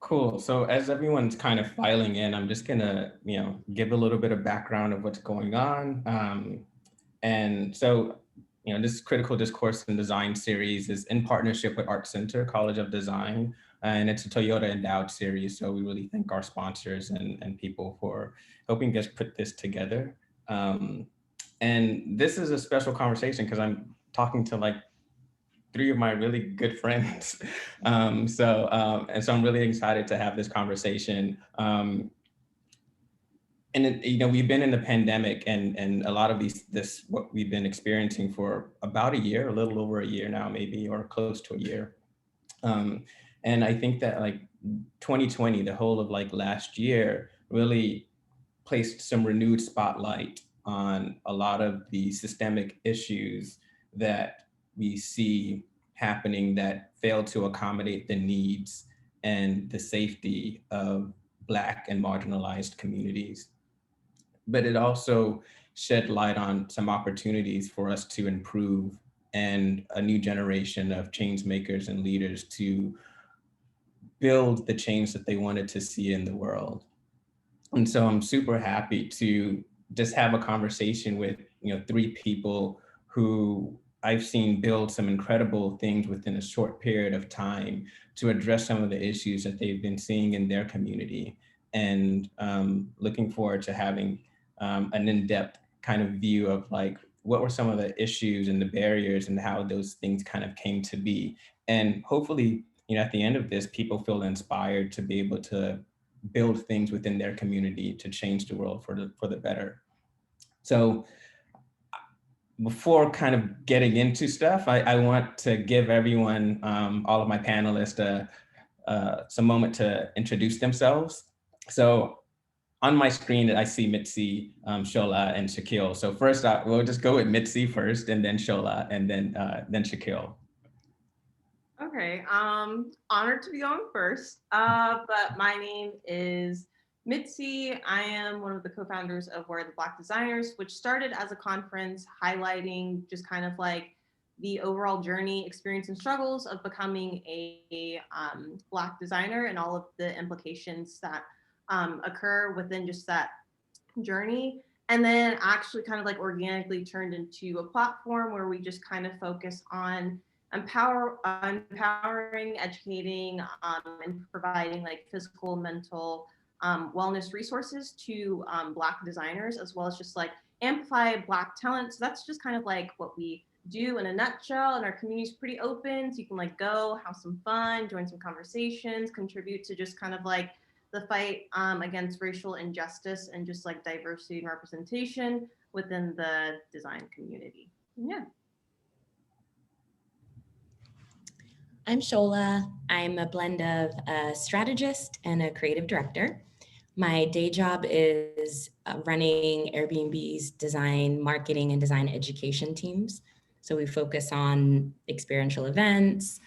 Cool. So as everyone's kind of filing in, I'm just gonna, give a little bit of background of what's going on. And so, this critical discourse and design series is in partnership with Art Center College of Design, and it's a Toyota Endowed series. So we really thank our sponsors and people for helping us put this together. Um, and this is a special conversation because I'm talking to like three of my really good friends. And so I'm really excited to have this conversation. We've been in the pandemic and a lot of what we've been experiencing for about a year, a little over a year now, maybe, or close to a year. Um, and I think that like 2020, the whole of like last year really placed some renewed spotlight on a lot of the systemic issues that we see happening that fail to accommodate the needs and the safety of Black and marginalized communities. But it also shed light on some opportunities for us to improve and a new generation of change makers and leaders to build the change that they wanted to see in the world. And so I'm super happy to just have a conversation with, three people who I've seen build some incredible things within a short period of time to address some of the issues that they've been seeing in their community. And looking forward to having an in-depth kind of view of like, what were some of the issues and the barriers and how those things kind of came to be. And hopefully, at the end of this, people feel inspired to be able to build things within their community to change the world for the better. So before kind of getting into stuff, I want to give everyone, all of my panelists, some moment to introduce themselves. So on my screen, I see Mitzi, Shola, and Shakeil. So first, we'll just go with Mitzi first, and then Shola, and then Shakeil. Okay, honored to be on first, but my name is Mitzi. I am one of the co-founders of Where Are the Black Designers, which started as a conference highlighting just kind of like the overall journey, experience, and struggles of becoming a Black designer and all of the implications that occur within just that journey. And then actually kind of like organically turned into a platform where we just kind of focus on empowering, educating, and providing like physical, mental wellness resources to Black designers, as well as just like amplify Black talent. So that's just kind of like what we do in a nutshell. And our community is pretty open, so you can like go have some fun, join some conversations, contribute to just kind of like the fight against racial injustice and just like diversity and representation within the design community. Yeah. I'm Shola. I'm a blend of a strategist and a creative director. My day job is running Airbnb's design, marketing, and design education teams. So we focus on experiential events,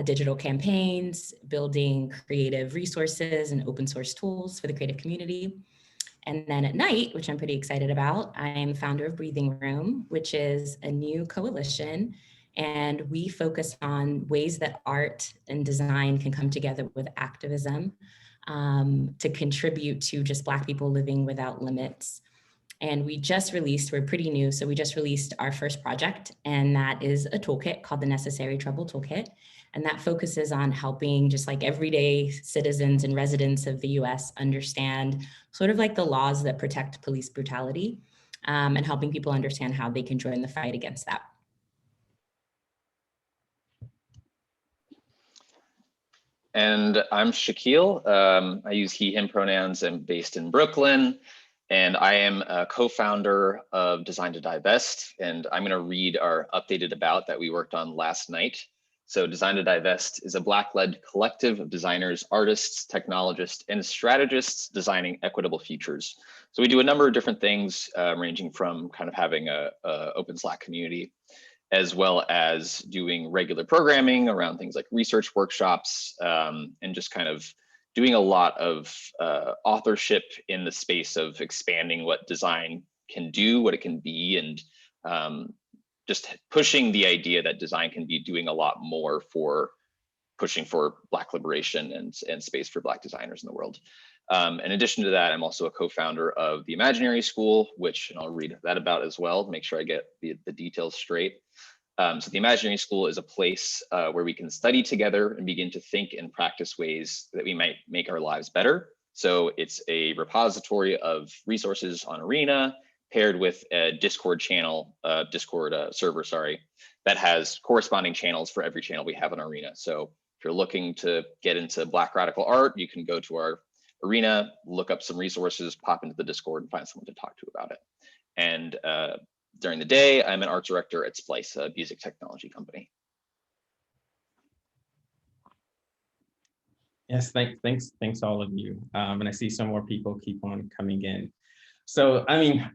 digital campaigns, building creative resources and open source tools for the creative community. And then at night, which I'm pretty excited about, I'm founder of Breathing Room, which is a new coalition. And we focus on ways that art and design can come together with activism to contribute to just Black people living without limits. And we're pretty new, so we just released our first project, and that is a toolkit called the Necessary Trouble Toolkit. And that focuses on helping just like everyday citizens and residents of the US understand sort of like the laws that protect police brutality, and helping people understand how they can join the fight against that. And I'm Shakeil. I use he, him pronouns. I'm based in Brooklyn, and I am a co-founder of Design to Divest. And I'm gonna read our updated about that we worked on last night. So Design to Divest is a Black-led collective of designers, artists, technologists, and strategists designing equitable futures. So we do a number of different things, ranging from kind of having a open Slack community, as well as doing regular programming around things like research workshops, and just kind of doing a lot of authorship in the space of expanding what design can do, what it can be, and just pushing the idea that design can be doing a lot more for pushing for Black liberation and space for Black designers in the world. In addition to that, I'm also a co-founder of the Imaginary School, which, and I'll read that about as well, make sure I get the details straight. So the Imaginary School is a place where we can study together and begin to think and practice ways that we might make our lives better. So it's a repository of resources on Arena, paired with a Discord channel, Discord server, sorry, that has corresponding channels for every channel we have on Arena. So if you're looking to get into Black radical art, you can go to our Arena, look up some resources, pop into the Discord and find someone to talk to about it. And during the day, I'm an art director at Splice, a music technology company. Yes, thanks all of you. And I see some more people keep on coming in. So, I mean,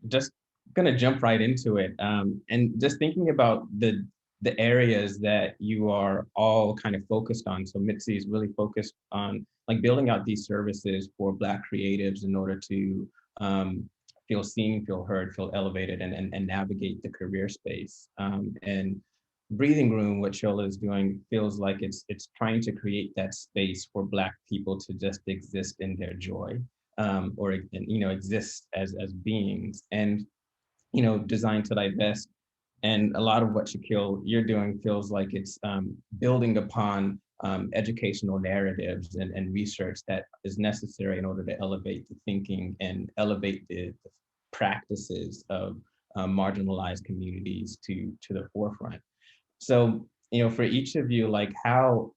just gonna jump right into it. And just thinking about the areas that you are all kind of focused on. So Mitzi is really focused on like building out these services for Black creatives in order to feel seen, feel heard, feel elevated, and navigate the career space. And Breathing Room, what Shola is doing, feels like it's trying to create that space for Black people to just exist in their joy, or exist as beings. And Designed to Divest, and a lot of what Shakeil you're doing feels like it's building upon educational narratives and research that is necessary in order to elevate the thinking and elevate the practices of marginalized communities to the forefront. So, for each of you, like how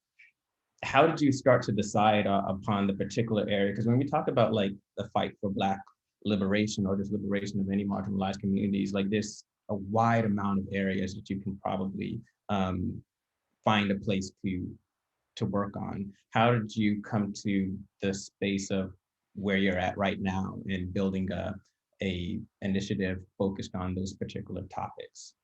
did you start to decide upon the particular area? Because when we talk about like the fight for Black liberation or just liberation of any marginalized communities, like there's a wide amount of areas that you can probably find a place to work on. How did you come to the space of where you're at right now and building a initiative focused on those particular topics?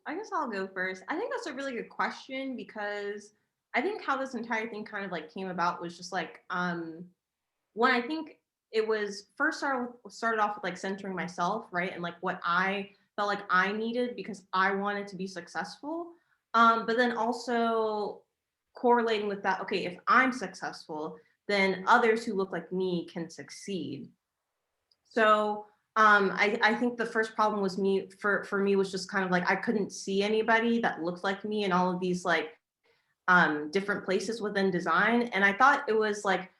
I guess I'll go first. I think that's a really good question, because I think how this entire thing kind of like came about was just like when I think it was first started off with like centering myself, right? And like what I felt like I needed because I wanted to be successful. But then also correlating with that, okay, if I'm successful, then others who look like me can succeed. So I think the first problem was for me was just kind of like I couldn't see anybody that looked like me in all of these like different places within design. And I thought it was like,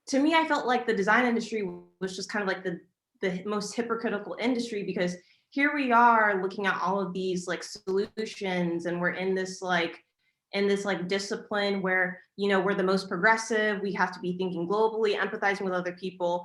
to me, I felt like the design industry was just kind of like the most hypocritical industry, because here we are looking at all of these like solutions, and we're in this like discipline where, we're the most progressive, we have to be thinking globally, empathizing with other people.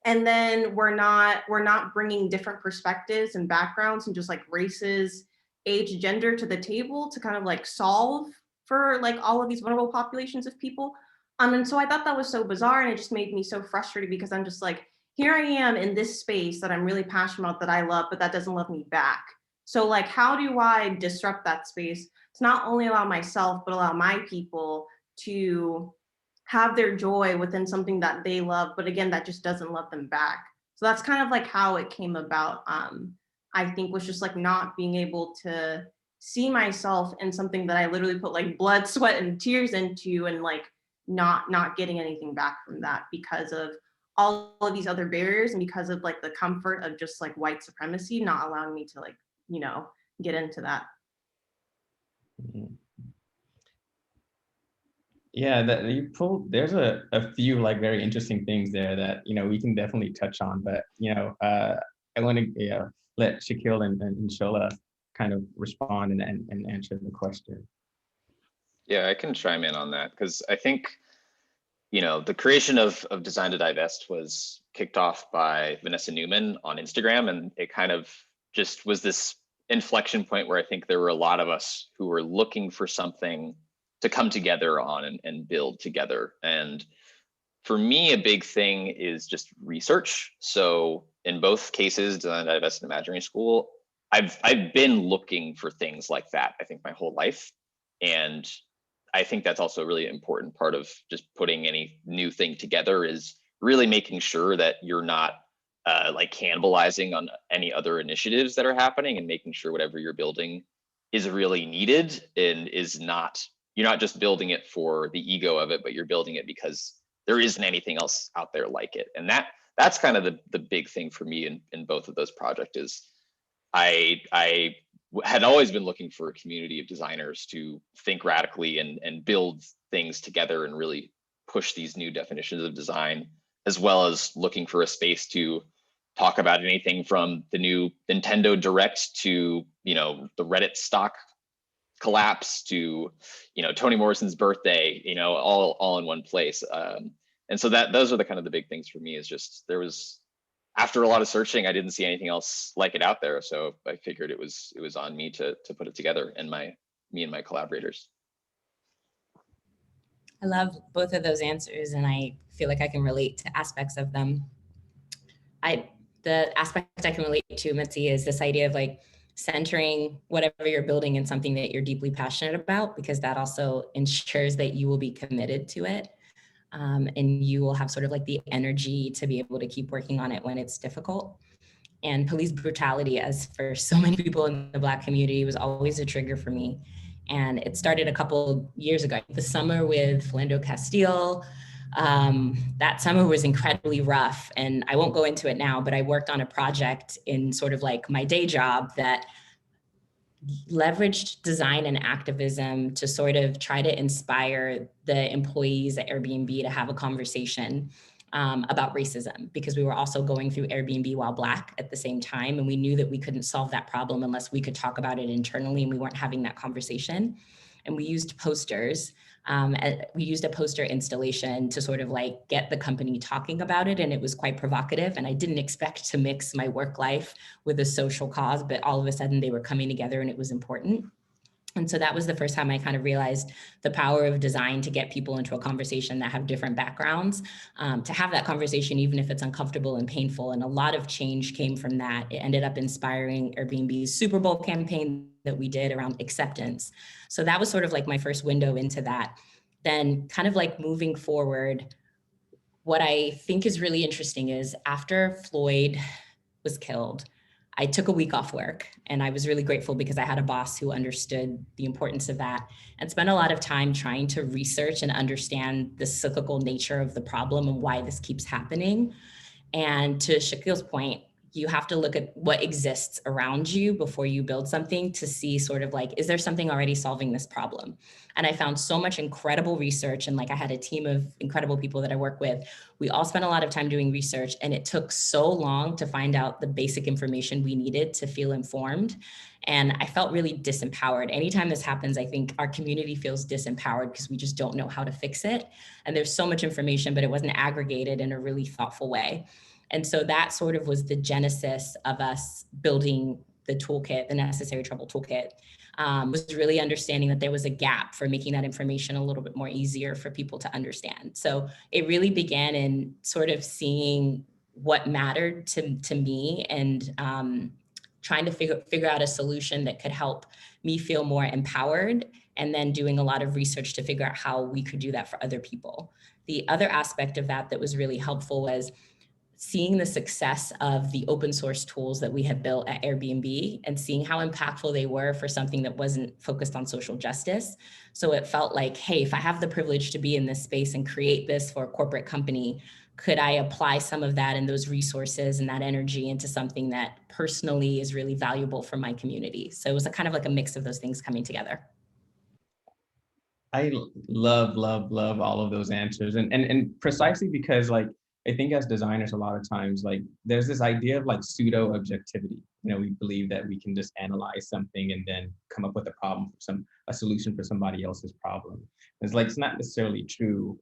And then we're not bringing different perspectives and backgrounds and just like races, age, gender to the table to kind of like solve for like all of these vulnerable populations of people. And so I thought that was so bizarre, and it just made me so frustrated, because I'm just like, here I am in this space that I'm really passionate about, that I love, but that doesn't love me back. So like, how do I disrupt that space to not only allow myself, but allow my people to have their joy within something that they love, but again, that just doesn't love them back. So that's kind of like how it came about. I think was just like not being able to see myself in something that I literally put like blood, sweat, and tears into, and like not getting anything back from that because of all of these other barriers, and because of like the comfort of just like white supremacy not allowing me to like, get into that. Mm-hmm. Yeah, that you pulled, there's a few like very interesting things there that, we can definitely touch on, but, I want to let Shakeil and Shola kind of respond and answer the question. Yeah, I can chime in on that, because I think, the creation of Design to Divest was kicked off by Vanessa Newman on Instagram, and it kind of just was this inflection point where I think there were a lot of us who were looking for something to come together on and build together. And for me, a big thing is just research. So in both cases, Design to Divest and Imaginary School, I've been looking for things like that, I think, my whole life. And I think that's also a really important part of just putting any new thing together, is really making sure that you're not like cannibalizing on any other initiatives that are happening, and making sure whatever you're building is really needed and is not, you're not just building it for the ego of it, but you're building it because there isn't anything else out there like it. And that's kind of the big thing for me in both of those projects is I had always been looking for a community of designers to think radically and build things together and really push these new definitions of design, as well as looking for a space to talk about anything from the new Nintendo Direct to, you know, the Reddit stock collapse to, you know, Toni Morrison's birthday, you know, all in one place. And so those are the kind of the big things for me, is just there was, after a lot of searching, I didn't see anything else like it out there. So I figured it was on me to put it together, and me and my collaborators. I love both of those answers, and I feel like I can relate to aspects of them. The aspect I can relate to, Mitzi, is this idea of like centering whatever you're building in something that you're deeply passionate about, because that also ensures that you will be committed to it. And you will have sort of like the energy to be able to keep working on it when it's difficult. And police brutality, as for so many people in the Black community, was always a trigger for me. And it started a couple years ago, the summer with Philando Castile. That summer was incredibly rough, and I won't go into it now, but I worked on a project in sort of like my day job that leveraged design and activism to sort of try to inspire the employees at Airbnb to have a conversation about racism, because we were also going through Airbnb while Black at the same time. And we knew that we couldn't solve that problem unless we could talk about it internally, and we weren't having that conversation. And we used posters. We used a poster installation to sort of like get the company talking about it. And it was quite provocative. And I didn't expect to mix my work life with a social cause, but all of a sudden they were coming together and it was important. And so that was the first time I kind of realized the power of design to get people into a conversation that have different backgrounds, to have that conversation, even if it's uncomfortable and painful. And a lot of change came from that. It ended up inspiring Airbnb's Super Bowl campaign that we did around acceptance. So that was sort of like my first window into that. Then kind of like moving forward, what I think is really interesting is after Floyd was killed, I took a week off work, and I was really grateful because I had a boss who understood the importance of that, and spent a lot of time trying to research and understand the cyclical nature of the problem and why this keeps happening. And to Shakeil's point, you have to look at what exists around you before you build something to see sort of like, is there something already solving this problem? And I found so much incredible research, and like I had a team of incredible people that I work with. We all spent a lot of time doing research, and it took so long to find out the basic information we needed to feel informed. And I felt really disempowered. Anytime this happens, I think our community feels disempowered because we just don't know how to fix it. And there's so much information, but it wasn't aggregated in a really thoughtful way. And so that sort of was the genesis of us building the toolkit, the Necessary Trouble Toolkit, was really understanding that there was a gap for making that information a little bit more easier for people to understand. So it really began in sort of seeing what mattered to me, and trying to figure out a solution that could help me feel more empowered, and then doing a lot of research to figure out how we could do that for other people. The other aspect of that was really helpful was seeing the success of the open source tools that we had built at Airbnb, and seeing how impactful they were for something that wasn't focused on social justice. So it felt like, hey, if I have the privilege to be in this space and create this for a corporate company, could I apply some of that and those resources and that energy into something that personally is really valuable for my community? So it was a kind of like a mix of those things coming together. I love all of those answers. And precisely because like, I think as designers, a lot of times, like there's this idea of like pseudo objectivity. You know, we believe that we can just analyze something and then come up with a problem for a solution for somebody else's problem. It's like, it's not necessarily true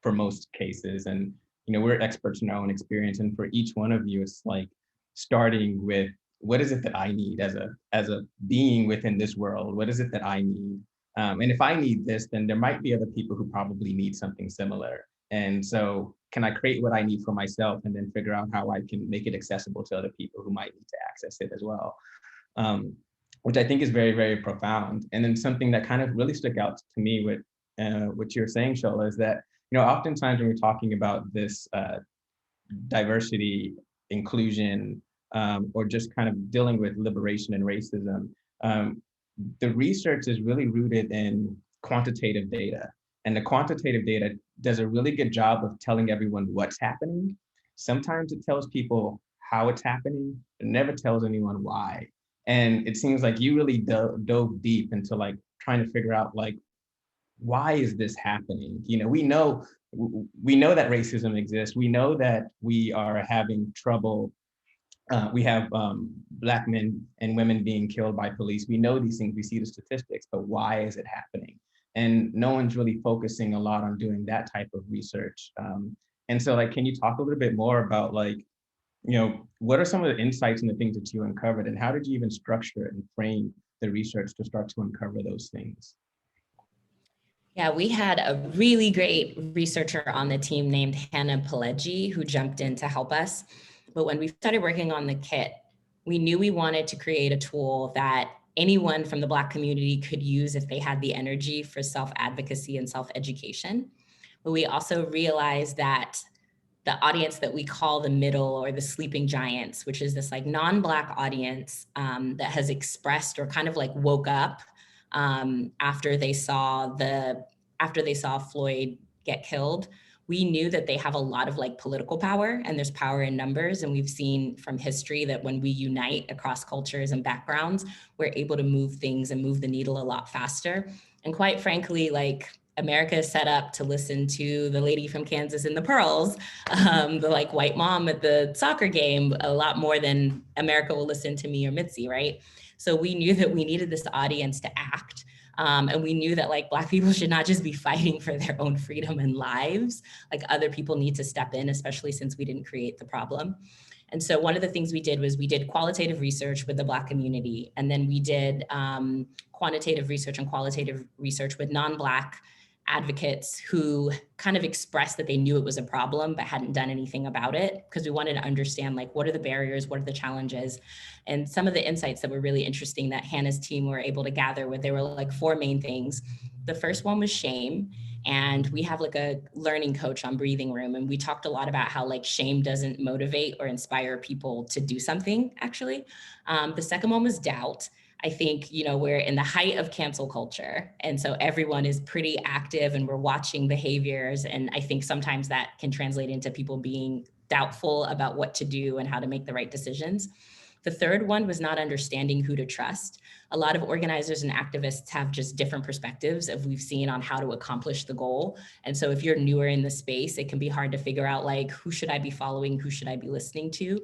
for most cases. And, you know, we're experts in our own experience. And for each one of you, it's like starting with, what is it that I need as a being within this world? What is it that I need? And if I need this, then there might be other people who probably need something similar. And so can I create what I need for myself, and then figure out how I can make it accessible to other people who might need to access it as well? Which I think is very, very profound. And then something that kind of really stuck out to me with what you're saying, Shola, is that, you know, oftentimes when we're talking about this diversity inclusion, or just kind of dealing with liberation and racism, the research is really rooted in quantitative data. And the quantitative data does a really good job of telling everyone what's happening. Sometimes it tells people how it's happening, it never tells anyone why. And it seems like you really dove deep into like trying to figure out like, why is this happening? You know, we know that racism exists. We know that we are having trouble. We have Black men and women being killed by police. We know these things, we see the statistics, but why is it happening? And no one's really focusing a lot on doing that type of research. And so like, can you talk a little bit more about like, you know, what are some of the insights and the things that you uncovered, and how did you even structure and frame the research to start to uncover those things? Yeah, we had a really great researcher on the team named Hannah Pileggi who jumped in to help us. But when we started working on the kit, we knew we wanted to create a tool that anyone from the Black community could use if they had the energy for self-advocacy and self-education. But we also realized that the audience that we call the middle or the sleeping giants, which is this like non-Black audience that has expressed or kind of like woke up after they saw Floyd get killed, we knew that they have a lot of like political power, and there's power in numbers. And we've seen from history that when we unite across cultures and backgrounds, we're able to move things and move the needle a lot faster. And quite frankly, like America is set up to listen to the lady from Kansas in the Pearls, the like white mom at the soccer game, a lot more than America will listen to me or Mitzi, right? So we knew that we needed this audience to act. And we knew that like Black people should not just be fighting for their own freedom and lives, like other people need to step in, especially since we didn't create the problem. And so one of the things we did was we did qualitative research with the Black community. And then we did quantitative research and qualitative research with non-Black advocates who kind of expressed that they knew it was a problem but hadn't done anything about it, because we wanted to understand like what are the barriers, what are the challenges. And some of the insights that were really interesting that Hannah's team were able to gather with, there were like 4 main things. The first one was shame. And we have like a learning coach on Breathing Room, and we talked a lot about how like shame doesn't motivate or inspire people to do something actually. The second one was doubt. I think, you know, we're in the height of cancel culture. And so everyone is pretty active and we're watching behaviors. And I think sometimes that can translate into people being doubtful about what to do and how to make the right decisions. The third one was not understanding who to trust. A lot of organizers and activists have just different perspectives of we've seen on how to accomplish the goal. And so if you're newer in the space, it can be hard to figure out like, who should I be following? Who should I be listening to?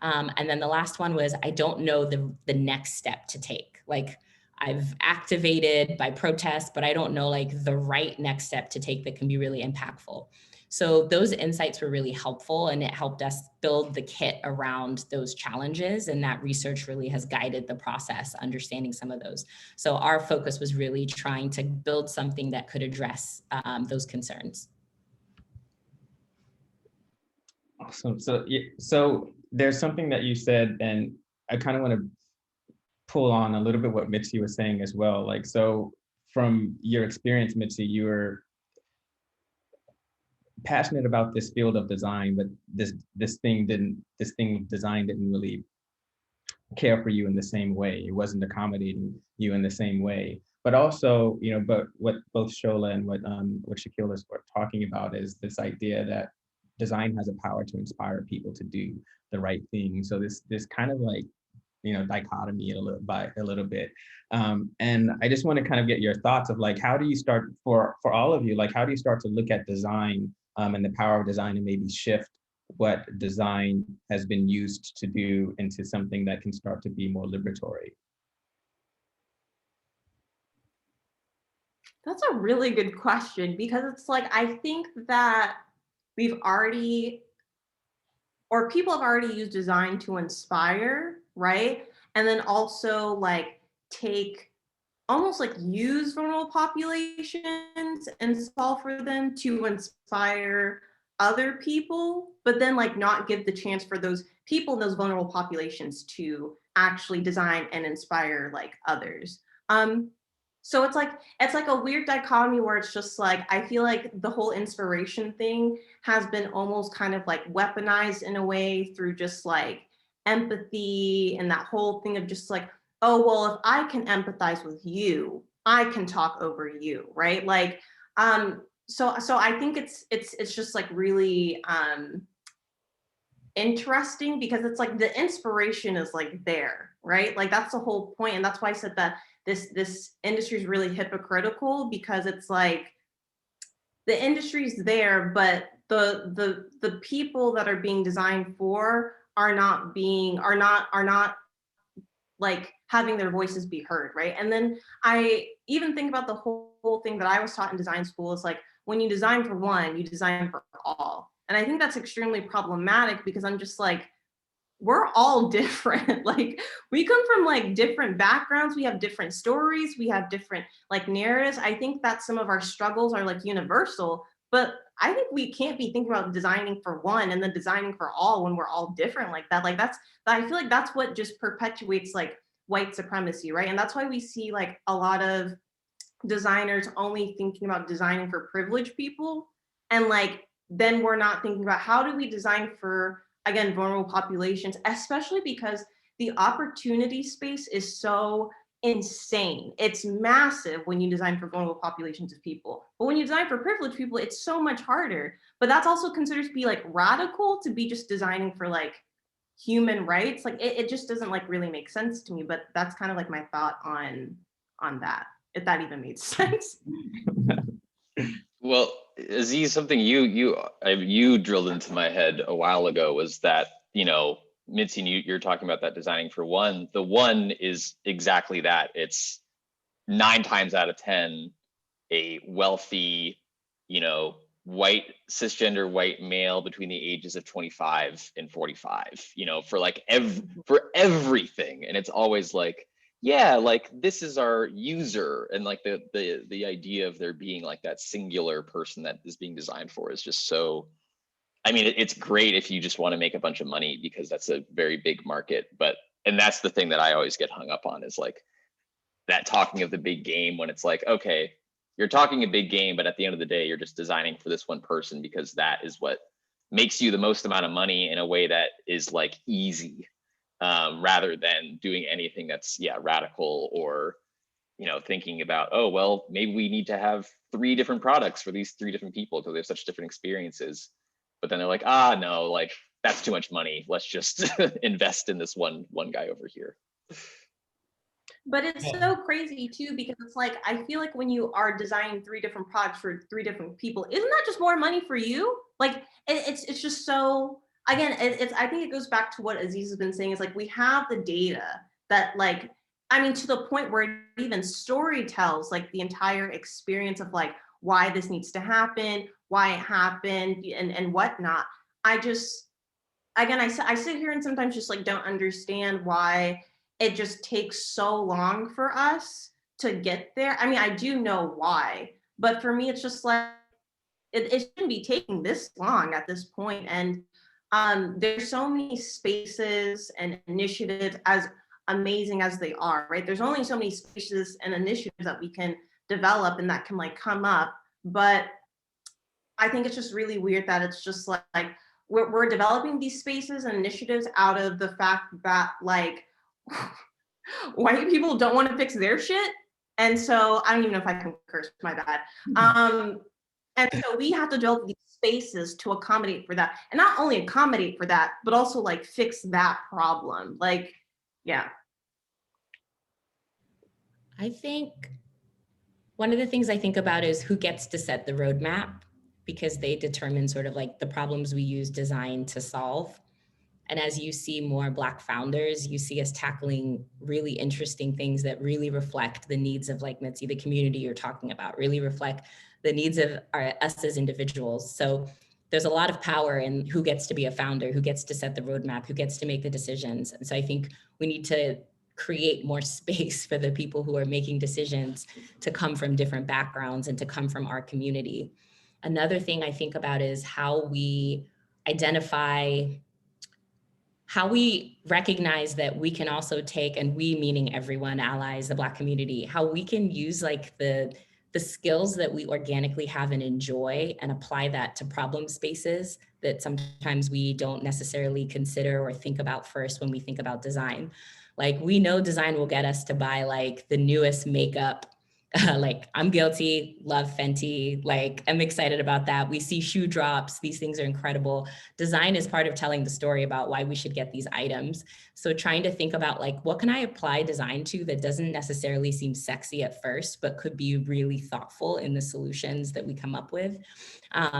And then the last one was, I don't know the next step to take. Like I've activated by protest, but I don't know like the right next step to take that can be really impactful. So those insights were really helpful, and it helped us build the kit around those challenges. And that research really has guided the process, understanding some of those. So our focus was really trying to build something that could address those concerns. Awesome. So there's something that you said, and I kind of want to pull on a little bit what Mitzi was saying as well. Like, so from your experience, Mitzi, you were passionate about this field of design, but this thing of design didn't really care for you in the same way. It wasn't accommodating you in the same way. But also, you know, but what both Shola and what Shakeil is talking about is this idea that design has a power to inspire people to do the right thing. So this kind of like, you know, dichotomy a little bit. And I just want to kind of get your thoughts of like, how do you start for all of you, like, how do you start to look at design and the power of design and maybe shift what design has been used to do into something that can start to be more liberatory? That's a really good question, because it's like, I think that we've already, or people have already used design to inspire, right? And then also like take, almost like use vulnerable populations and solve for them to inspire other people, but then like not give the chance for those people in those vulnerable populations to actually design and inspire like others. So it's like a weird dichotomy where it's just like, I feel like the whole inspiration thing has been almost kind of like weaponized in a way through just like empathy and that whole thing of just like, oh, well, if I can empathize with you, I can talk over you, right? Like, so I think it's just like really interesting, because it's like the inspiration is like there, right? Like that's the whole point. And that's why I said that this industry is really hypocritical, because it's like the industry's there, but the people that are being designed for are not like having their voices be heard, right? And then I even think about the whole thing that I was taught in design school is like, when you design for one, you design for all. And I think that's extremely problematic, because I'm just like, we're all different. Like, we come from like different backgrounds, we have different stories, we have different like narratives. I think that some of our struggles are like universal, but I think we can't be thinking about designing for one and then designing for all when we're all different like that. Like I feel like that's what just perpetuates like white supremacy, right? And that's why we see like a lot of designers only thinking about designing for privileged people, and like then we're not thinking about how do we design for, again, vulnerable populations, especially because the opportunity space is so insane. It's massive when you design for vulnerable populations of people, but when you design for privileged people, it's so much harder. But that's also considered to be like radical, to be just designing for like human rights. Like it just doesn't like really make sense to me. But that's kind of like my thought on that, if that even made sense. Well, Azeez, something you drilled into my head a while ago was that, you know, Mitzi, you're talking about that designing for one. The one is exactly that. It's 9 times out of 10 a wealthy, you know, white cisgender white male between the ages of 25 and 45, you know, for like for everything. And it's always like, yeah, like this is our user, and like the idea of there being like that singular person that is being designed for is just so, I mean, it's great if you just want to make a bunch of money, because that's a very big market. But, and that's the thing that I always get hung up on, is like that talking of the big game, when it's like, okay, you're talking a big game, but at the end of the day, you're just designing for this one person because that is what makes you the most amount of money in a way that is like easy, rather than doing anything that's, yeah, radical, or, you know, thinking about, oh, well, maybe we need to have 3 different products for these 3 different people because they have such different experiences. But then they're like, ah, no, like that's too much money. Let's just invest in this one guy over here. But it's so crazy too, because it's like, I feel like when you are designing 3 different products for 3 different people, isn't that just more money for you? Like it's just so, again, it's I think it goes back to what Azeez has been saying, is like, we have the data that like, I mean, to the point where it even story tells like the entire experience of like why this needs to happen, why it happened, and whatnot. I just, again, I sit here and sometimes just like don't understand why it just takes so long for us to get there. I mean, I do know why, but for me, it's just like, it shouldn't be taking this long at this point. And there's so many spaces and initiatives, as amazing as they are, right? There's only so many spaces and initiatives that we can develop and that can like come up. But I think it's just really weird that it's just like we're developing these spaces and initiatives out of the fact that like white people don't want to fix their shit. And so I don't even know if I can curse, my bad. And so we have to develop these spaces to accommodate for that. And not only accommodate for that, but also like fix that problem. Like, yeah. I think one of the things I think about is who gets to set the roadmap, because they determine sort of like the problems we use design to solve. And as you see more Black founders, you see us tackling really interesting things that really reflect the needs of, like Mitzi, the community you're talking about, really reflect the needs of us as individuals. So there's a lot of power in who gets to be a founder, who gets to set the roadmap, who gets to make the decisions. And so I think we need to create more space for the people who are making decisions to come from different backgrounds and to come from our community. Another thing I think about is how we identify how we recognize that we can also take, and we meaning everyone, allies, the Black community, how we can use like the skills that we organically have and enjoy and apply that to problem spaces that sometimes we don't necessarily consider or think about first when we think about design. Like we know design will get us to buy like the newest makeup. Like I'm guilty, love Fenty, like I'm excited about that. We see shoe drops, these things are incredible. Design is part of telling the story about why we should get these items. So trying to think about like, what can I apply design to that doesn't necessarily seem sexy at first, but could be really thoughtful in the solutions that we come up with.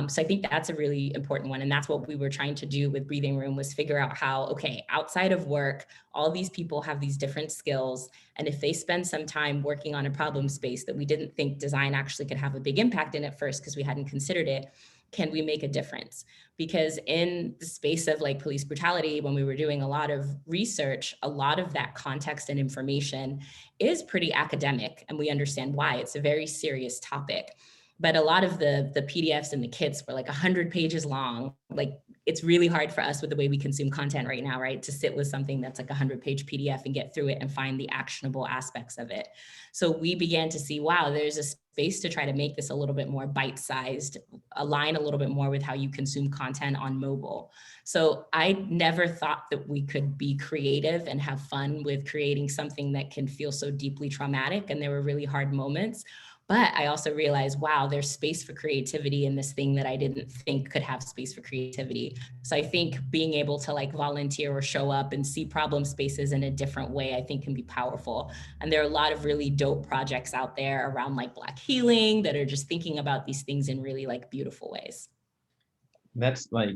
So I think that's a really important one. And that's what we were trying to do with Breathing Room, was figure out how, okay, outside of work, all these people have these different skills. And if they spend some time working on a problem space that we didn't think design actually could have a big impact in at first because we hadn't considered it, can we make a difference? Because in the space of like police brutality, when we were doing a lot of research, a lot of that context and information is pretty academic, and we understand why. It's a very serious topic. But a lot of the PDFs and the kits were like 100 pages long. Like it's really hard for us with the way we consume content right now, right? To sit with something that's like a 100-page PDF and get through it and find the actionable aspects of it. So we began to see, wow, there's a space to try to make this a little bit more bite-sized, align a little bit more with how you consume content on mobile. So I never thought that we could be creative and have fun with creating something that can feel so deeply traumatic. And there were really hard moments. But I also realized, wow, there's space for creativity in this thing that I didn't think could have space for creativity. So I think being able to like volunteer or show up and see problem spaces in a different way, I think can be powerful. And there are a lot of really dope projects out there around like Black healing that are just thinking about these things in really like beautiful ways. That's like,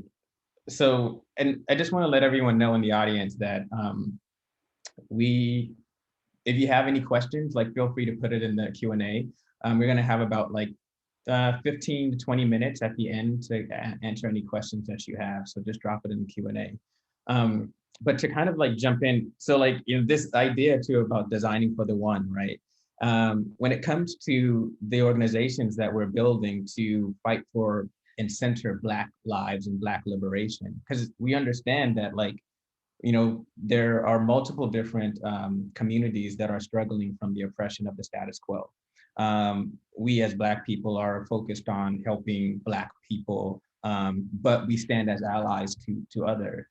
so, and I just want to let everyone know in the audience that if you have any questions, like feel free to put it in the Q&A. We're going to have about like 15 to 20 minutes at the end to answer any questions that you have. So just drop it in the Q&A. But to kind of like jump in, so like, you know, this idea too about designing for the one, right? When it comes to the organizations that we're building to fight for and center Black lives and Black liberation, because we understand that like, you know, there are multiple different communities that are struggling from the oppression of the status quo. We as Black people are focused on helping Black people, but we stand as allies to other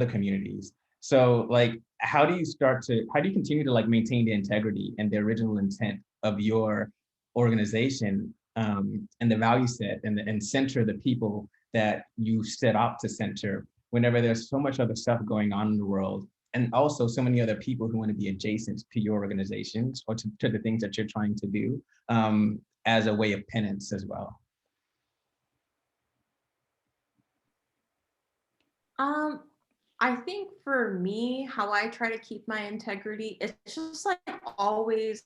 communities. So like, how do you continue to like maintain the integrity and the original intent of your organization, and the value set, and center the people that you set out to center whenever there's so much other stuff going on in the world, and also so many other people who want to be adjacent to your organizations or to the things that you're trying to do, as a way of penance as well? I think for me, how I try to keep my integrity, it's just like always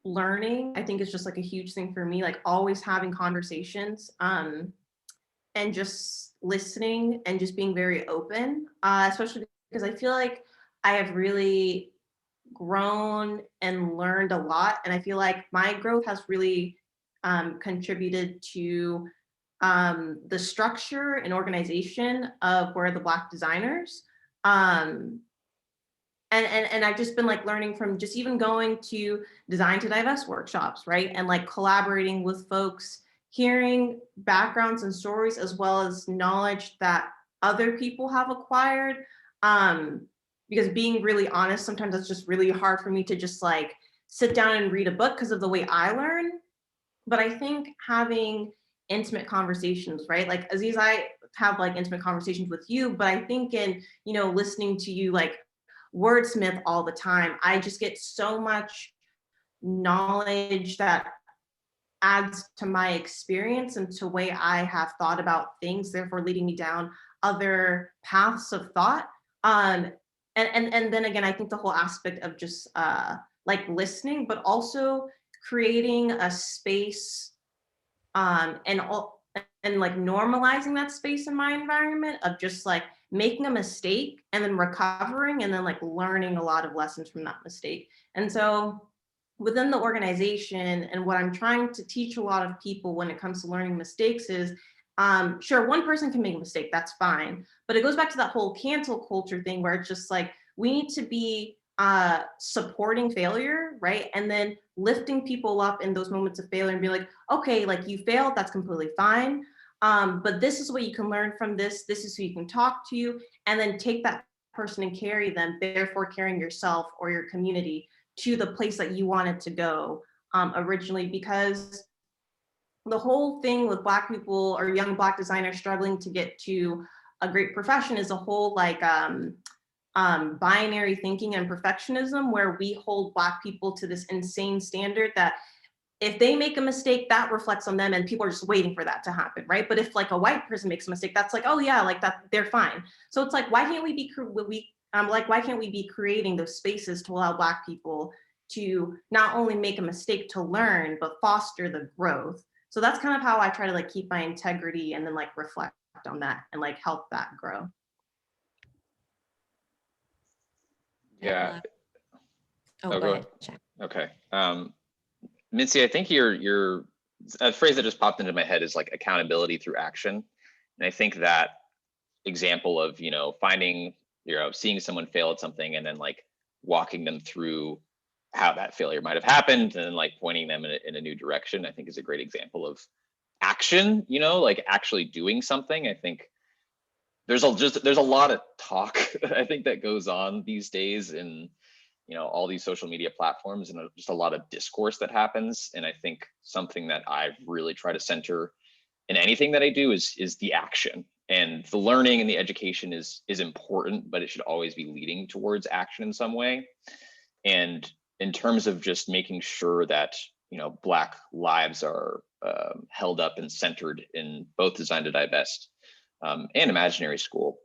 learning. I think it's just like a huge thing for me, like always having conversations, and just listening and just being very open, especially because I feel like I have really grown and learned a lot. And I feel like my growth has really contributed to the structure and organization of where the Black designers. And I've just been like learning from just even going to Design to Divest workshops, right? And like collaborating with folks, hearing backgrounds and stories, as well as knowledge that other people have acquired. Because being really honest, sometimes it's just really hard for me to just like sit down and read a book because of the way I learn. But I think having intimate conversations, right? Like Azeez, I have like intimate conversations with you, but I think in, you know, listening to you like wordsmith all the time, I just get so much knowledge that adds to my experience and to way I have thought about things, therefore leading me down other paths of thought. And then again, I think the whole aspect of just like listening, but also creating a space, and like normalizing that space in my environment of just like making a mistake and then recovering and then like learning a lot of lessons from that mistake. And so within the organization, and what I'm trying to teach a lot of people when it comes to learning mistakes is Sure, one person can make a mistake, that's fine. But it goes back to that whole cancel culture thing where it's just like, we need to be supporting failure, right? And then lifting people up in those moments of failure and be like, okay, like you failed, that's completely fine. But this is what you can learn from this. This is who you can talk to, and then take that person and carry them, therefore carrying yourself or your community to the place that you wanted to go originally. Because the whole thing with Black people or young Black designers struggling to get to a great profession is a whole like binary thinking and perfectionism, where we hold Black people to this insane standard that if they make a mistake, that reflects on them and people are just waiting for that to happen, right? But if like a white person makes a mistake, that's like, oh yeah, like that, they're fine. So it's like, why can't we be, why can't we be creating those spaces to allow Black people to not only make a mistake to learn, but foster the growth? So that's kind of how I try to like keep my integrity and then like reflect on that and like help that grow. Yeah. Oh, go ahead. Check. Okay. Mitzi, I think you're a phrase that just popped into my head is like accountability through action. And I think that example of, finding, seeing someone fail at something and then like walking them through how that failure might have happened and then like pointing them in a new direction, I think is a great example of action, like actually doing something. I think there's a lot of talk I think that goes on these days in all these social media platforms, and just a lot of discourse that happens. And I think something that I really try to center in anything that I do is the action. And the learning and the education is important, but it should always be leading towards action in some way. And in terms of just making sure that Black lives are held up and centered in both Design to Divest and Imaginary School,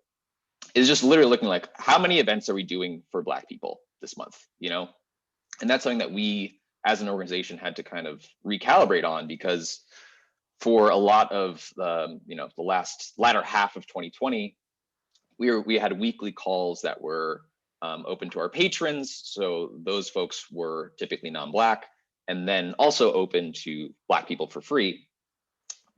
is just literally looking like, how many events are we doing for Black people this month, and that's something that we as an organization had to kind of recalibrate on, because for a lot of the latter half of 2020, we had weekly calls that were open to our patrons, so those folks were typically non-Black, and then also open to Black people for free.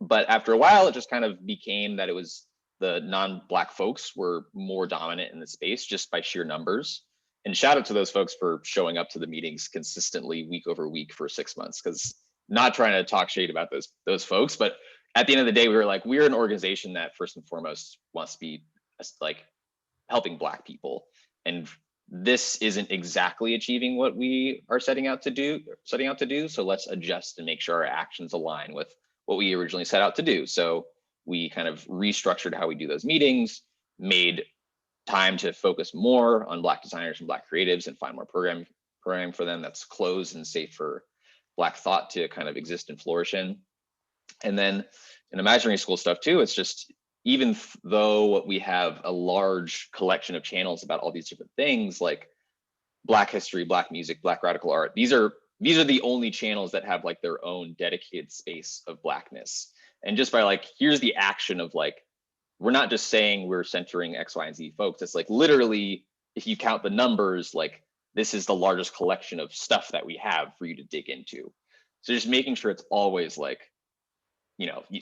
But after a while, it just kind of became that it was the non-Black folks were more dominant in the space just by sheer numbers. And shout out to those folks for showing up to the meetings consistently week over week for 6 months, because not trying to talk shade about those folks, but at the end of the day, we were like, we're an organization that first and foremost wants to be like helping Black people. And this isn't exactly achieving what we are setting out to do. So let's adjust and make sure our actions align with what we originally set out to do. So we kind of restructured how we do those meetings, made time to focus more on Black designers and Black creatives and find more programming for them that's closed and safe for Black thought to kind of exist and flourish in. And then in Imaginary School stuff too, it's just, even though we have a large collection of channels about all these different things like Black history, Black music, Black radical art, these are the only channels that have like their own dedicated space of Blackness. And just by like, here's the action of like, we're not just saying we're centering X, Y, and Z folks. It's like literally, if you count the numbers, like this is the largest collection of stuff that we have for you to dig into. So just making sure it's always like,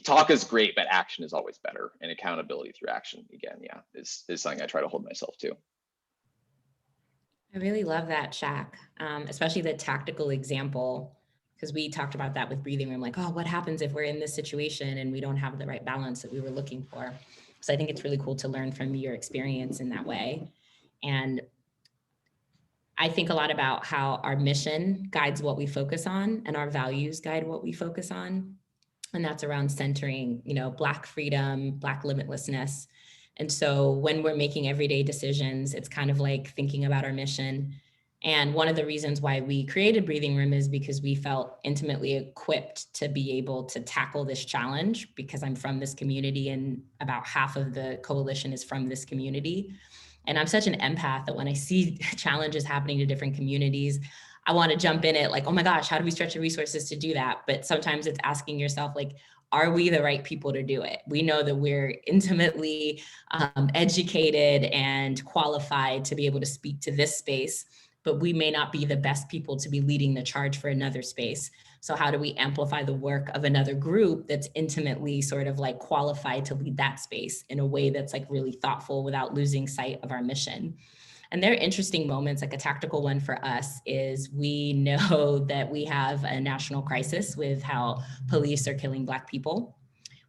talk is great, but action is always better. And accountability through action, again, is something I try to hold myself to. I really love that, Shaq, especially the tactical example, because we talked about that with Breathing Room, like, oh, what happens if we're in this situation and we don't have the right balance that we were looking for? So I think it's really cool to learn from your experience in that way. And I think a lot about how our mission guides what we focus on and our values guide what we focus on. And that's around centering, Black freedom, Black limitlessness. And so when we're making everyday decisions, it's kind of like thinking about our mission. And one of the reasons why we created Breathing Room is because we felt intimately equipped to be able to tackle this challenge, because I'm from this community and about half of the coalition is from this community. And I'm such an empath that when I see challenges happening to different communities, I want to jump in it like, oh my gosh, how do we stretch the resources to do that? But sometimes it's asking yourself, like, are we the right people to do it? We know that we're intimately educated and qualified to be able to speak to this space, but we may not be the best people to be leading the charge for another space. So how do we amplify the work of another group that's intimately sort of like qualified to lead that space in a way that's like really thoughtful without losing sight of our mission? And there are interesting moments. Like a tactical one for us is we know that we have a national crisis with how police are killing Black people.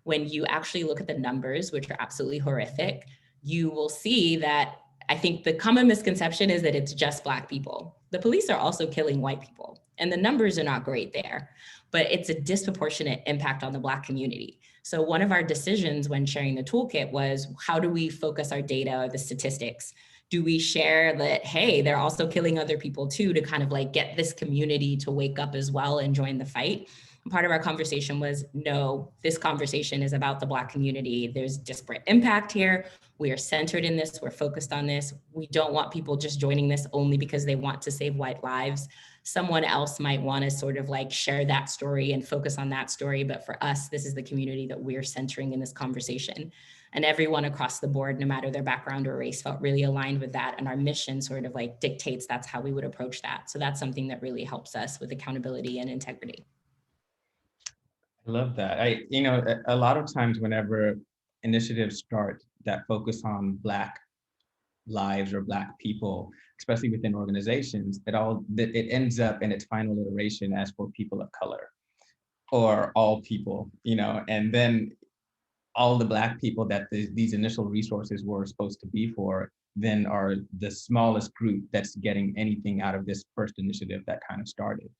When you actually look at the numbers, which are absolutely horrific, you will see that I think the common misconception is that it's just Black people. The police are also killing white people, and the numbers are not great there, but it's a disproportionate impact on the Black community. So one of our decisions when sharing the toolkit was, how do we focus our data or the statistics? Do we share that, hey, they're also killing other people too, to kind of like get this community to wake up as well and join the fight? And part of our conversation was, no, this conversation is about the Black community. There's disparate impact here. We are centered in this. We're focused on this. We don't want people just joining this only because they want to save white lives. Someone else might want to sort of like share that story and focus on that story. But for us, this is the community that we're centering in this conversation. And everyone across the board, no matter their background or race, felt really aligned with that. And our mission sort of like dictates that's how we would approach that. So that's something that really helps us with accountability and integrity. I love that. A lot of times whenever initiatives start that focus on Black lives or Black people, especially within organizations, it ends up in its final iteration as for people of color or all people, and then all the Black people that these initial resources were supposed to be for then are the smallest group that's getting anything out of this first initiative that kind of started.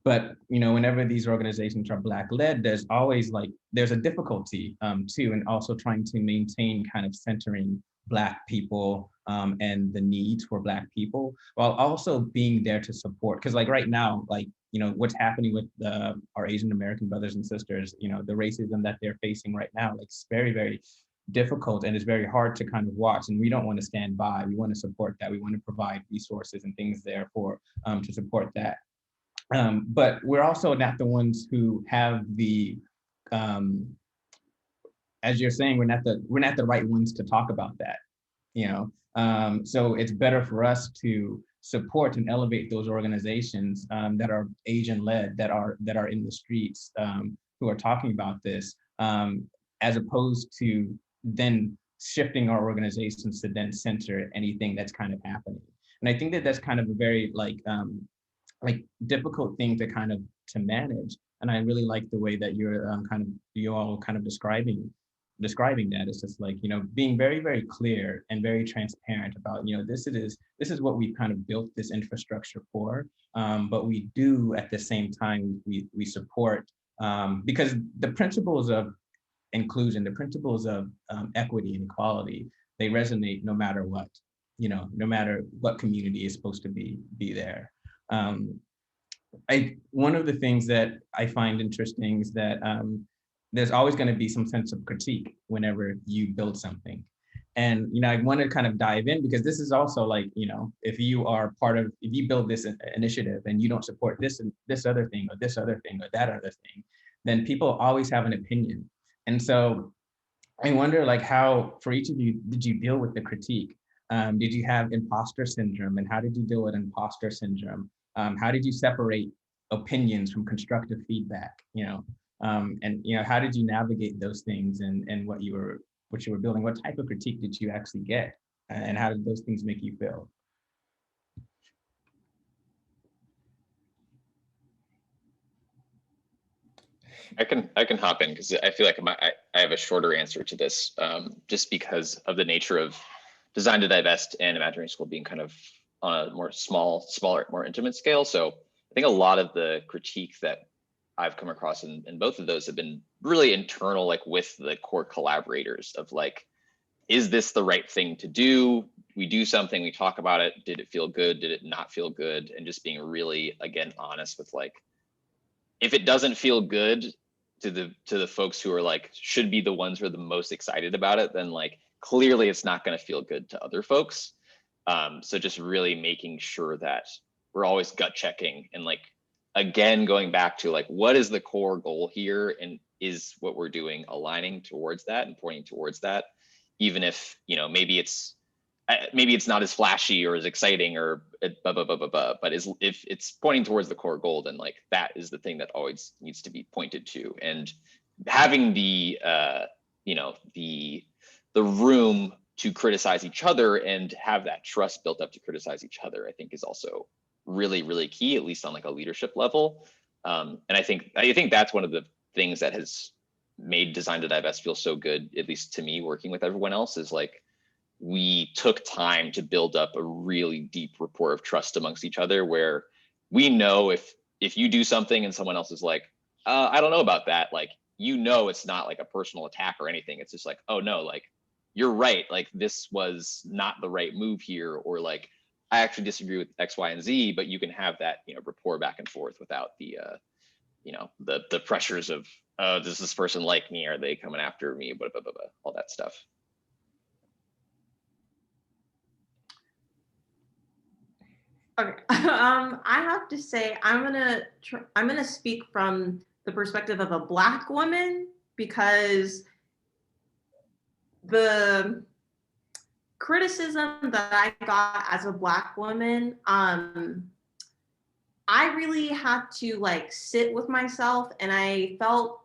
But whenever these organizations are Black led, there's always there's a difficulty too, and also trying to maintain kind of centering Black people and the needs for Black people, while also being there to support. Because right now, what's happening with our Asian American brothers and sisters, the racism that they're facing right now, it's very, very difficult, and it's very hard to kind of watch. And we don't want to stand by. We want to support that. We want to provide resources and things there to support that. But we're also not the ones who have the, as you're saying, we're not the right ones to talk about that, So it's better for us to support and elevate those organizations that are Asian led, that are in the streets, who are talking about this, as opposed to then shifting our organizations to then center anything that's kind of happening. And I think that that's kind of a very difficult thing to manage. And I really like the way that you're you all kind of describing that. It's just being very, very clear and very transparent about, this is what we've kind of built this infrastructure for. But we do at the same time, we support, because the principles of inclusion, the principles of equity and equality, they resonate no matter what, no matter what community is supposed to be there. One of the things that I find interesting is that there's always going to be some sense of critique whenever you build something. And, I want to kind of dive in, because this is also if you build this initiative and you don't support this and this other thing or this other thing or that other thing, then people always have an opinion. And so I wonder how, for each of you, did you deal with the critique? Did you have imposter syndrome, and how did you deal with imposter syndrome? How did you separate opinions from constructive feedback? And how did you navigate those things and what you were building? What type of critique did you actually get, and how did those things make you feel? I can hop in, because I feel like I have a shorter answer to this, just because of the nature of Design to Divest and Imaginary School being kind of on a more smaller, more intimate scale. So I think a lot of the critique that I've come across in both of those have been really internal, with the core collaborators of is this the right thing to do? We do something, we talk about it. Did it feel good? Did it not feel good? And just being really, again, honest with if it doesn't feel good to the folks who are should be the ones who are the most excited about it, then clearly it's not going to feel good to other folks. So just really making sure that we're always gut checking and again, going back to what is the core goal here, and is what we're doing aligning towards that and pointing towards that, even if, maybe it's maybe it's not as flashy or as exciting or blah, blah, blah, blah, blah, but if it's pointing towards the core goal, then like that is the thing that always needs to be pointed to. And having the, you know, the room to criticize each other and have that trust built up to criticize each other, I think is also really, really key, at least on like a leadership level. And I think that's one of the things that has made Design to Divest feel so good, at least to me, working with everyone else, is like, we took time to build up a really deep rapport of trust amongst each other, where we know if you do something and someone else is like, I don't know about that, like, you know, it's not like a personal attack or anything. It's just like, oh no, like, you're right, like this was not the right move here, or like, I actually disagree with X, Y, and Z, but you can have that, you know, rapport back and forth without the you know, the pressures of, does this person like me? Are they coming after me? Blah, blah, blah, blah, all that stuff. Okay, I have to say, I'm gonna speak from the perspective of a Black woman, because the criticism that I got as a Black woman, I really had to like sit with myself, and I felt,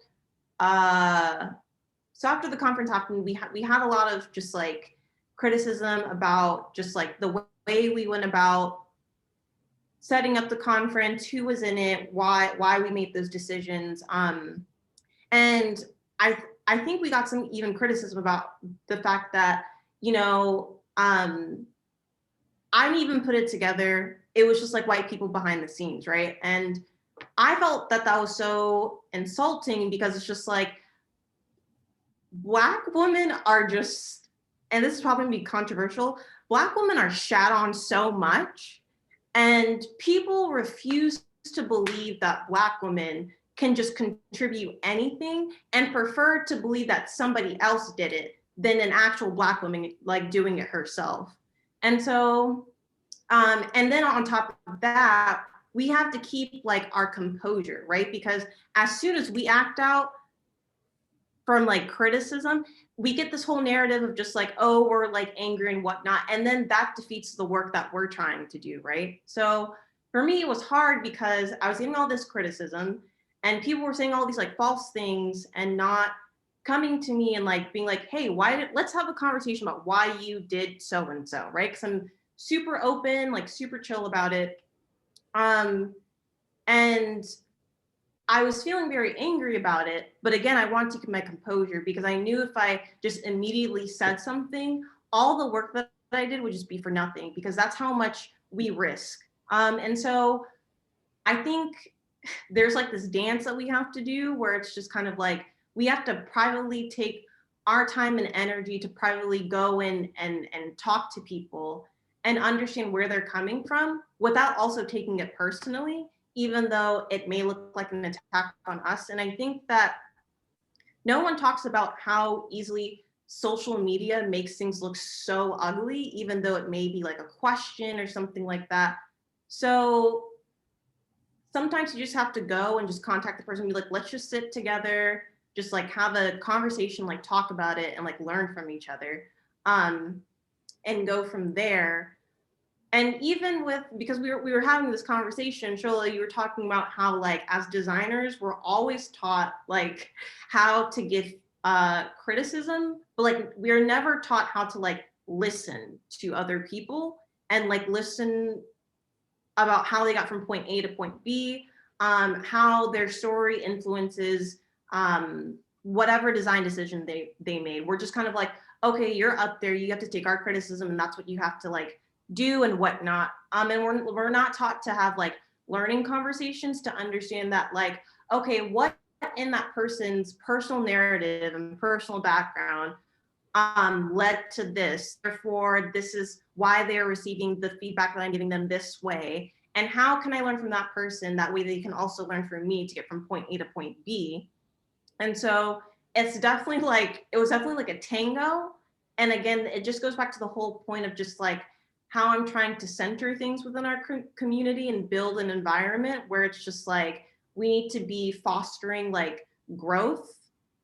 so after the conference happened, we had a lot of just like criticism about just like the way we went about setting up the conference, who was in it, why we made those decisions. And I think we got some even criticism about the fact that, you know, I didn't even put it together. It was just like white people behind the scenes, right? And I felt that was so insulting, because it's just like, Black women are just, and this is probably gonna be controversial, Black women are shat on so much, and people refuse to believe that Black women can just contribute anything, and prefer to believe that somebody else did it than an actual Black woman like doing it herself. And so, and then on top of that, we have to keep like our composure, right? Because as soon as we act out from like criticism, we get this whole narrative of just like, oh, we're like angry and whatnot. And then that defeats the work that we're trying to do, right? So for me, it was hard because I was getting all this criticism, and people were saying all these like false things and not coming to me and like being like, hey, let's have a conversation about why you did so and so, right? Because I'm super open, like super chill about it. And I was feeling very angry about it, but again, I wanted to keep my composure, because I knew if I just immediately said something, all the work that I did would just be for nothing, because that's how much we risk. And so I think there's like this dance that we have to do, where it's just kind of like, we have to privately take our time and energy to privately go in and talk to people and understand where they're coming from, without also taking it personally, even though it may look like an attack on us. And I think that no one talks about how easily social media makes things look so ugly, even though it may be like a question or something like that. So sometimes you just have to go and just contact the person and be like, let's just sit together, just like have a conversation, like talk about it and like learn from each other, and go from there. And even with, because we were having this conversation, Shola, you were talking about how like as designers, we're always taught like how to give criticism, but like we're never taught how to like listen to other people and like listen about how they got from point A to point B, how their story influences whatever design decision they made. We're just kind of like, okay, you're up there, you have to take our criticism, and that's what you have to like do and whatnot. And we're not taught to have like learning conversations to understand that like, okay, what in that person's personal narrative and personal background led to this. Therefore, this is why they're receiving the feedback that I'm giving them this way. And how can I learn from that person? That way they can also learn from me to get from point A to point B. And so it's definitely like, it was definitely like a tango. And again, it just goes back to the whole point of just like how I'm trying to center things within our community and build an environment where it's just like, we need to be fostering like growth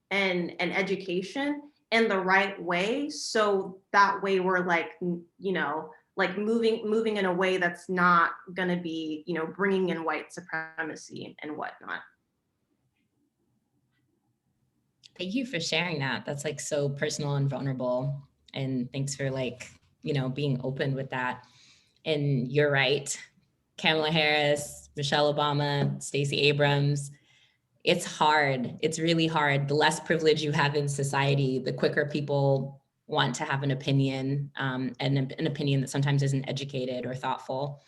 and education in the right way. So that way we're like, you know, like moving in a way that's not going to be, you know, bringing in white supremacy and whatnot. Thank you for sharing that. That's like so personal and vulnerable. And thanks for like, you know, being open with that. And you're right. Kamala Harris, Michelle Obama, Stacey Abrams. It's hard. It's really hard. The less privilege you have in society, the quicker people want to have an opinion, and an opinion that sometimes isn't educated or thoughtful.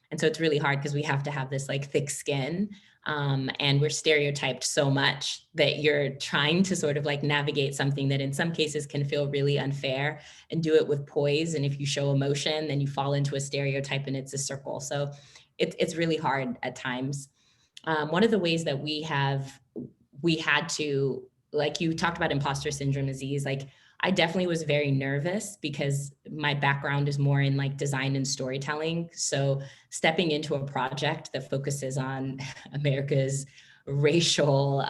And so it's really hard because we have to have this like thick skin, and we're stereotyped so much that you're trying to sort of like navigate something that in some cases can feel really unfair, and do it with poise. And if you show emotion, then you fall into a stereotype and it's a circle. So it's really hard at times. One of the ways that we had to, like you talked about imposter syndrome, Azeez, like I definitely was very nervous because my background is more in like design and storytelling. So stepping into a project that focuses on America's racial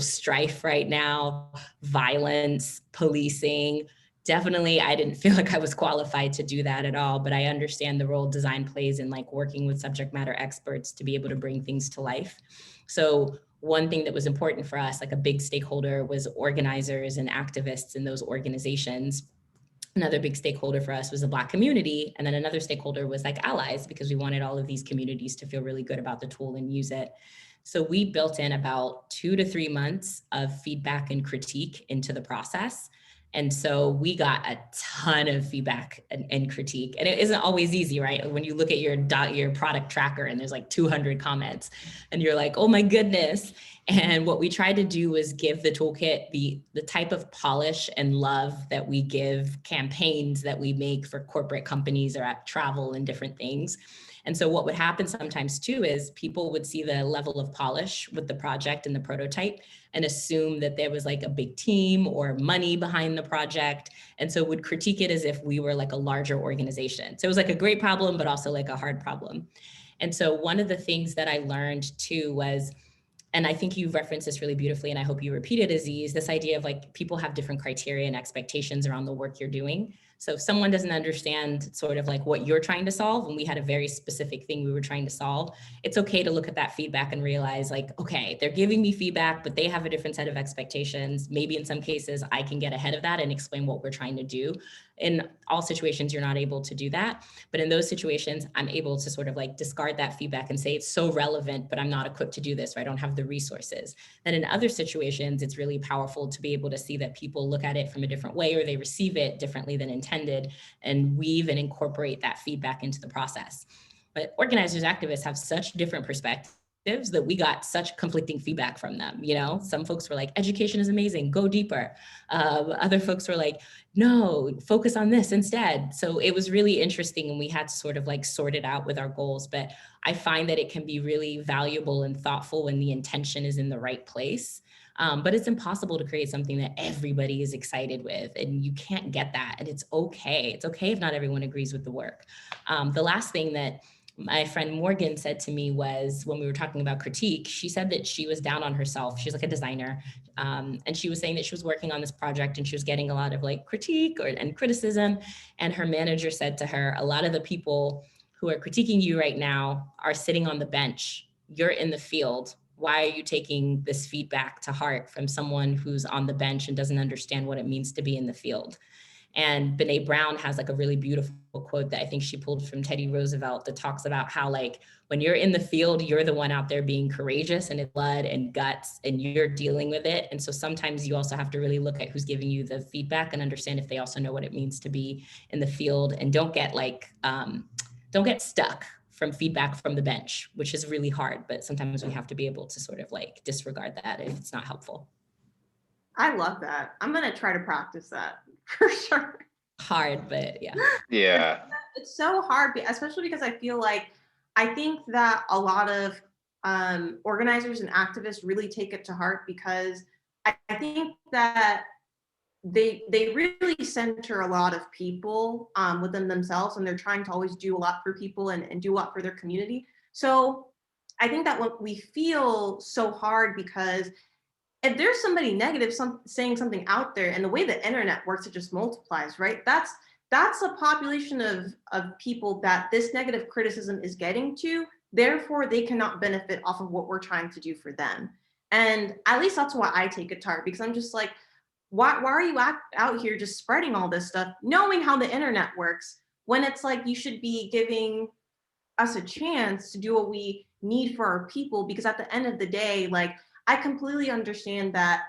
strife right now, violence, policing, definitely I didn't feel like I was qualified to do that at all, but I understand the role design plays in like working with subject matter experts to be able to bring things to life. So one thing that was important for us, like a big stakeholder, was organizers and activists in those organizations. Another big stakeholder for us was the Black community. And then another stakeholder was like allies, because we wanted all of these communities to feel really good about the tool and use it. So we built in about 2 to 3 months of feedback and critique into the process. And so we got a ton of feedback and critique. And it isn't always easy, right? When you look at your product tracker and there's like 200 comments and you're like, oh my goodness. And what we tried to do was give the toolkit the type of polish and love that we give campaigns that we make for corporate companies or at travel and different things. And so what would happen sometimes too is people would see the level of polish with the project and the prototype and assume that there was like a big team or money behind the project. And so would critique it as if we were like a larger organization. So it was like a great problem, but also like a hard problem. And so one of the things that I learned too was, and I think you've referenced this really beautifully, and I hope you repeat it, Azeez, this idea of like people have different criteria and expectations around the work you're doing. So if someone doesn't understand sort of like what you're trying to solve, and we had a very specific thing we were trying to solve, it's okay to look at that feedback and realize like, okay, they're giving me feedback, but they have a different set of expectations. Maybe in some cases I can get ahead of that and explain what we're trying to do. In all situations, you're not able to do that. But in those situations, I'm able to sort of like discard that feedback and say it's so relevant, but I'm not equipped to do this, or I don't have the resources. And in other situations, it's really powerful to be able to see that people look at it from a different way, or they receive it differently than intended, and weave and incorporate that feedback into the process. But organizers, activists have such different perspectives that we got such conflicting feedback from them. You know, some folks were like, education is amazing, go deeper. Other folks were like, no, focus on this instead. So it was really interesting, and we had to sort of like sort it out with our goals. But I find that it can be really valuable and thoughtful when the intention is in the right place. But it's impossible to create something that everybody is excited with, and you can't get that. And it's okay. It's okay if not everyone agrees with the work. The last thing that my friend Morgan said to me was, when we were talking about critique, she said that she was down on herself. She's like a designer. And she was saying that she was working on this project and she was getting a lot of like critique and criticism. And her manager said to her, a lot of the people who are critiquing you right now are sitting on the bench. You're in the field. Why are you taking this feedback to heart from someone who's on the bench and doesn't understand what it means to be in the field? And Brene Brown has like a really beautiful quote that I think she pulled from Teddy Roosevelt that talks about how like when you're in the field, you're the one out there being courageous and in blood and guts, and you're dealing with it. And so sometimes you also have to really look at who's giving you the feedback and understand if they also know what it means to be in the field, and don't get stuck from feedback from the bench, which is really hard. But sometimes we have to be able to sort of like disregard that if it's not helpful. I love that. I'm going to try to practice that for sure. Hard, but yeah. Yeah. It's so hard, especially because I feel like, I think that a lot of organizers and activists really take it to heart, because I think that they really center a lot of people within themselves, and they're trying to always do a lot for people and do a lot for their community. So I think that when we feel so hard because if there's somebody negative saying something out there, and the way the internet works, it just multiplies, right? That's a population of people that this negative criticism is getting to. Therefore, they cannot benefit off of what we're trying to do for them. And at least that's why I take it to heart, because I'm just like, why are you out here just spreading all this stuff, knowing how the internet works, when it's like you should be giving us a chance to do what we need for our people? Because at the end of the day, like, I completely understand that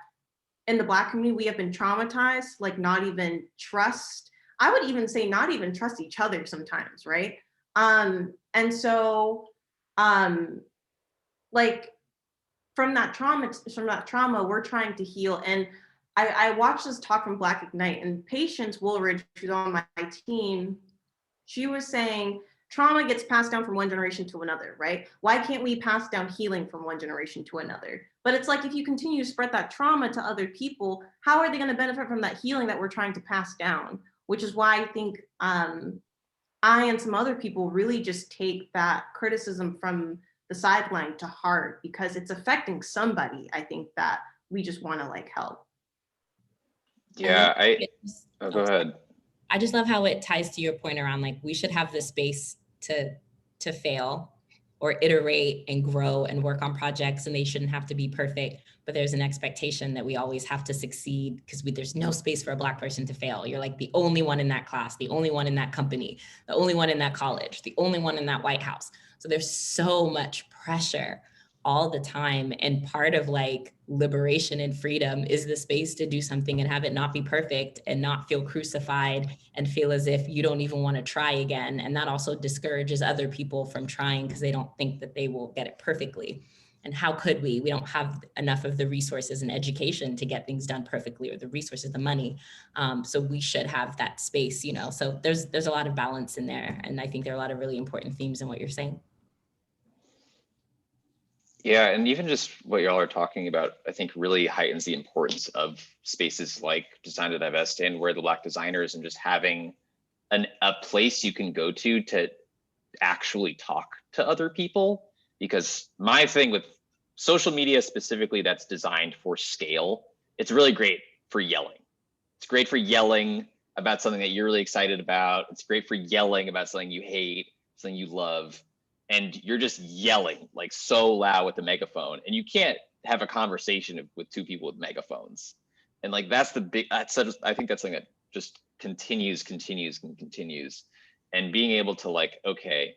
in the Black community, we have been traumatized, like not even trust. I would even say not even trust each other sometimes, right? And so, like, from that trauma, we're trying to heal. And I watched this talk from Black Ignite, and Patience Woolridge, who's on my team, she was saying trauma gets passed down from one generation to another, right? Why can't we pass down healing from one generation to another? But it's like, if you continue to spread that trauma to other people, how are they going to benefit from that healing that we're trying to pass down? Which is why I think I and some other people really just take that criticism from the sideline to heart, because it's affecting somebody, I think, that we just want to like help. Yeah, go ahead. I just love how it ties to your point around, like, we should have the space to fail or iterate and grow and work on projects, and they shouldn't have to be perfect, but there's an expectation that we always have to succeed, because there's no space for a Black person to fail. You're like the only one in that class, the only one in that company, the only one in that college, the only one in that White House. So there's so much pressure all the time. And part of like liberation and freedom is the space to do something and have it not be perfect and not feel crucified and feel as if you don't even want to try again. And that also discourages other people from trying, because they don't think that they will get it perfectly. And how could we? We don't have enough of the resources and education to get things done perfectly, or the resources, the money. So we should have that space, you know. So there's a lot of balance in there. And I think there are a lot of really important themes in what you're saying. Yeah, and even just what y'all are talking about, I think really heightens the importance of spaces like Design to Divest and Where the Black Designers, and just having a place you can go to actually talk to other people. Because my thing with social media specifically that's designed for scale, it's really great for yelling. It's great for yelling about something that you're really excited about. It's great for yelling about something you hate, something you love. And you're just yelling like so loud with the megaphone, and you can't have a conversation with two people with megaphones. And like, I think that's something that just continues. And being able to like, okay,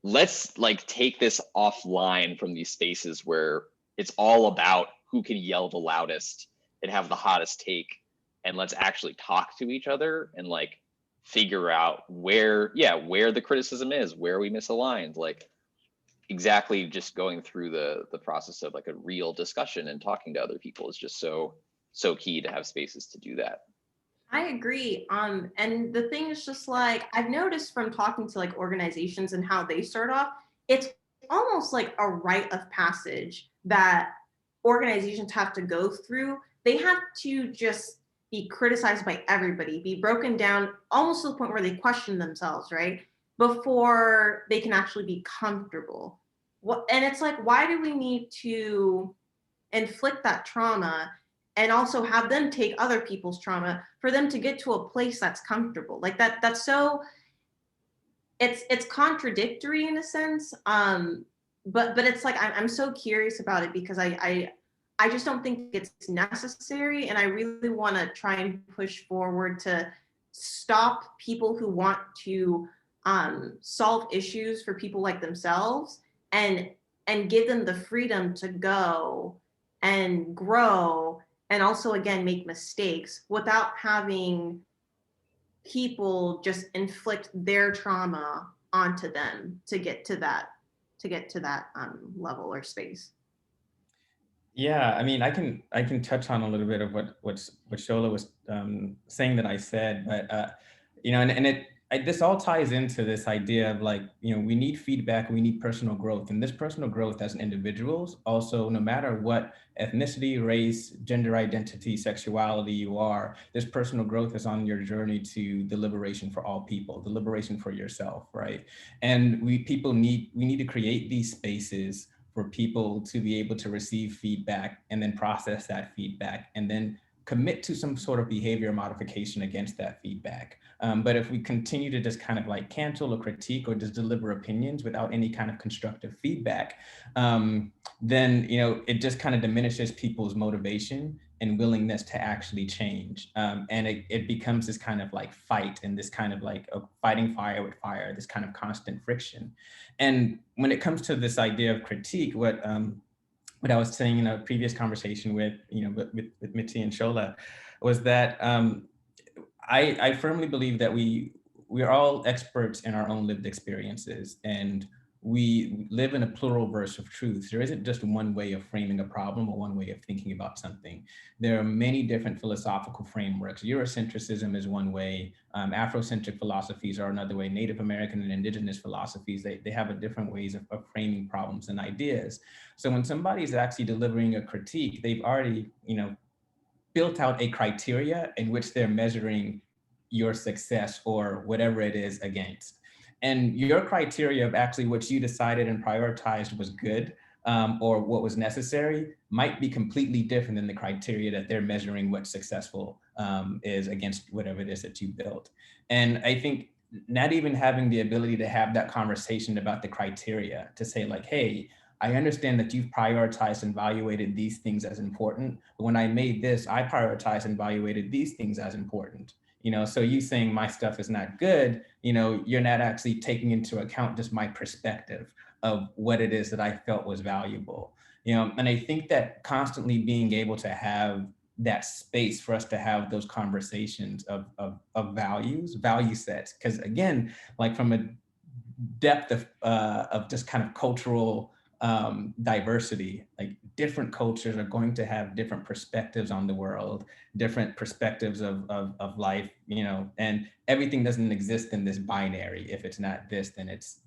let's like take this offline from these spaces where it's all about who can yell the loudest and have the hottest take. And let's actually talk to each other and like figure out where the criticism is, where we misaligned, like exactly just going through the process of like a real discussion and talking to other people is just so key to have spaces to do that. I agree. And the thing is just like, I've noticed from talking to like organizations and how they start off, it's almost like a rite of passage that organizations have to go through. They have to just be criticized by everybody, be broken down almost to the point where they question themselves, right? Before they can actually be comfortable. And it's like, why do we need to inflict that trauma and also have them take other people's trauma for them to get to a place that's comfortable? Like that's so, it's contradictory in a sense. But it's like, I'm so curious about it, because I just don't think it's necessary. And I really want to try and push forward to stop people who want to solve issues for people like themselves, and give them the freedom to go and grow, and also again make mistakes without having people just inflict their trauma onto them to get to that level or space. Yeah, I mean, I can touch on a little bit of what Shola was saying that I said, but you know, this all ties into this idea of like, you know, we need feedback, we need personal growth, and this personal growth as individuals, also, no matter what ethnicity, race, gender identity, sexuality you are, this personal growth is on your journey to the liberation for all people, the liberation for yourself, right? And we need to create these spaces for people to be able to receive feedback and then process that feedback and then commit to some sort of behavior modification against that feedback. But if we continue to just kind of like cancel or critique or just deliver opinions without any kind of constructive feedback, then it just kind of diminishes people's motivation and willingness to actually change. And it becomes this kind of like fight and this kind of like fighting fire with fire, this kind of constant friction. And when it comes to this idea of critique, what I was saying in a previous conversation with Mitzi and Shola was that I firmly believe that we're all experts in our own lived experiences, and we live in a plural verse of truths. There isn't just one way of framing a problem or one way of thinking about something. There are many different philosophical frameworks. Eurocentrism is one way. Afrocentric philosophies are another way. Native American and indigenous philosophies, they have a different ways of framing problems and ideas. So when somebody's actually delivering a critique, they've already, built out a criteria in which they're measuring your success or whatever it is against. And your criteria of actually what you decided and prioritized was good or what was necessary might be completely different than the criteria that they're measuring what successful is against whatever it is that you built. And I think not even having the ability to have that conversation about the criteria to say like, hey, I understand that you've prioritized and evaluated these things as important, but when I made this, I prioritized and evaluated these things as important. So you saying my stuff is not good, you're not actually taking into account just my perspective of what it is that I felt was valuable. And I think that constantly being able to have that space for us to have those conversations of value sets, because again, like from a depth of just kind of cultural diversity, like different cultures are going to have different perspectives on the world, different perspectives of life, and everything doesn't exist in this binary. If it's not this, then it's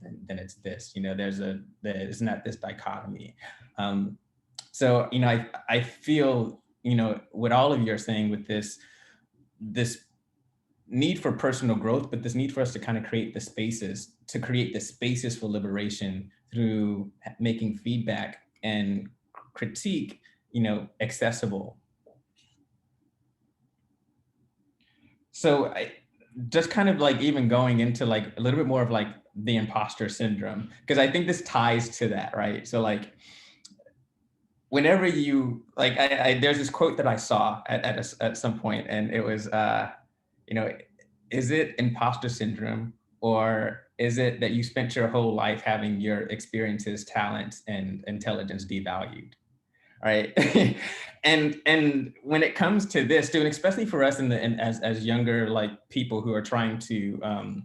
this, there's not this dichotomy. So, I feel, what all of you are saying with this need for personal growth, but this need for us to kind of create the spaces for liberation through making feedback and critique, accessible. So I just kind of like even going into like a little bit more of like the imposter syndrome, because I think this ties to that, right? So like, whenever you like, there's this quote that I saw at some point, and it was, is it imposter syndrome, or is it that you spent your whole life having your experiences, talents, and intelligence devalued, right? and when it comes to this, too, and especially for us as younger like people who are trying to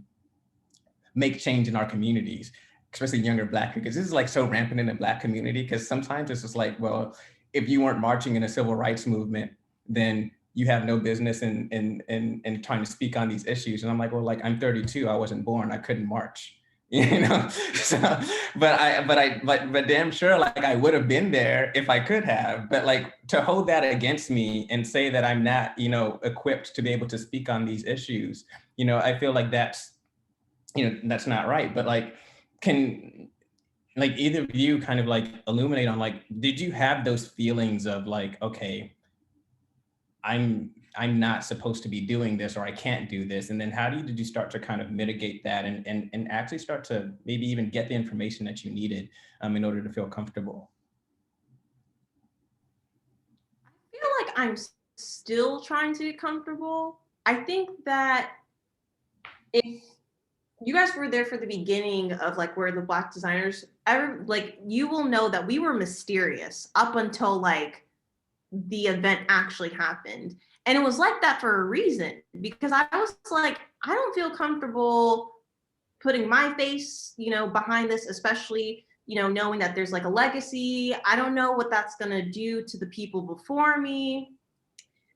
make change in our communities, especially younger Black people, because this is like so rampant in the Black community, because sometimes it's just like, well, if you weren't marching in a civil rights movement, then you have no business in trying to speak on these issues. And I'm like, well, like I'm 32, I wasn't born, I couldn't march, So, but damn sure, like I would have been there if I could have. But like to hold that against me and say that I'm not, equipped to be able to speak on these issues, I feel like that's not right. But like, can like either of you kind of like illuminate on like, did you have those feelings of like, okay, I'm not supposed to be doing this, or I can't do this? And then did you start to kind of mitigate that and actually start to maybe even get the information that you needed in order to feel comfortable? I feel like I'm still trying to get comfortable. I think that if you guys were there for the beginning of like where the Black designers, you will know that we were mysterious up until like the event actually happened. And it was like that for a reason, because I was like, I don't feel comfortable putting my face, behind this, especially, knowing that there's like a legacy. I don't know what that's gonna do to the people before me.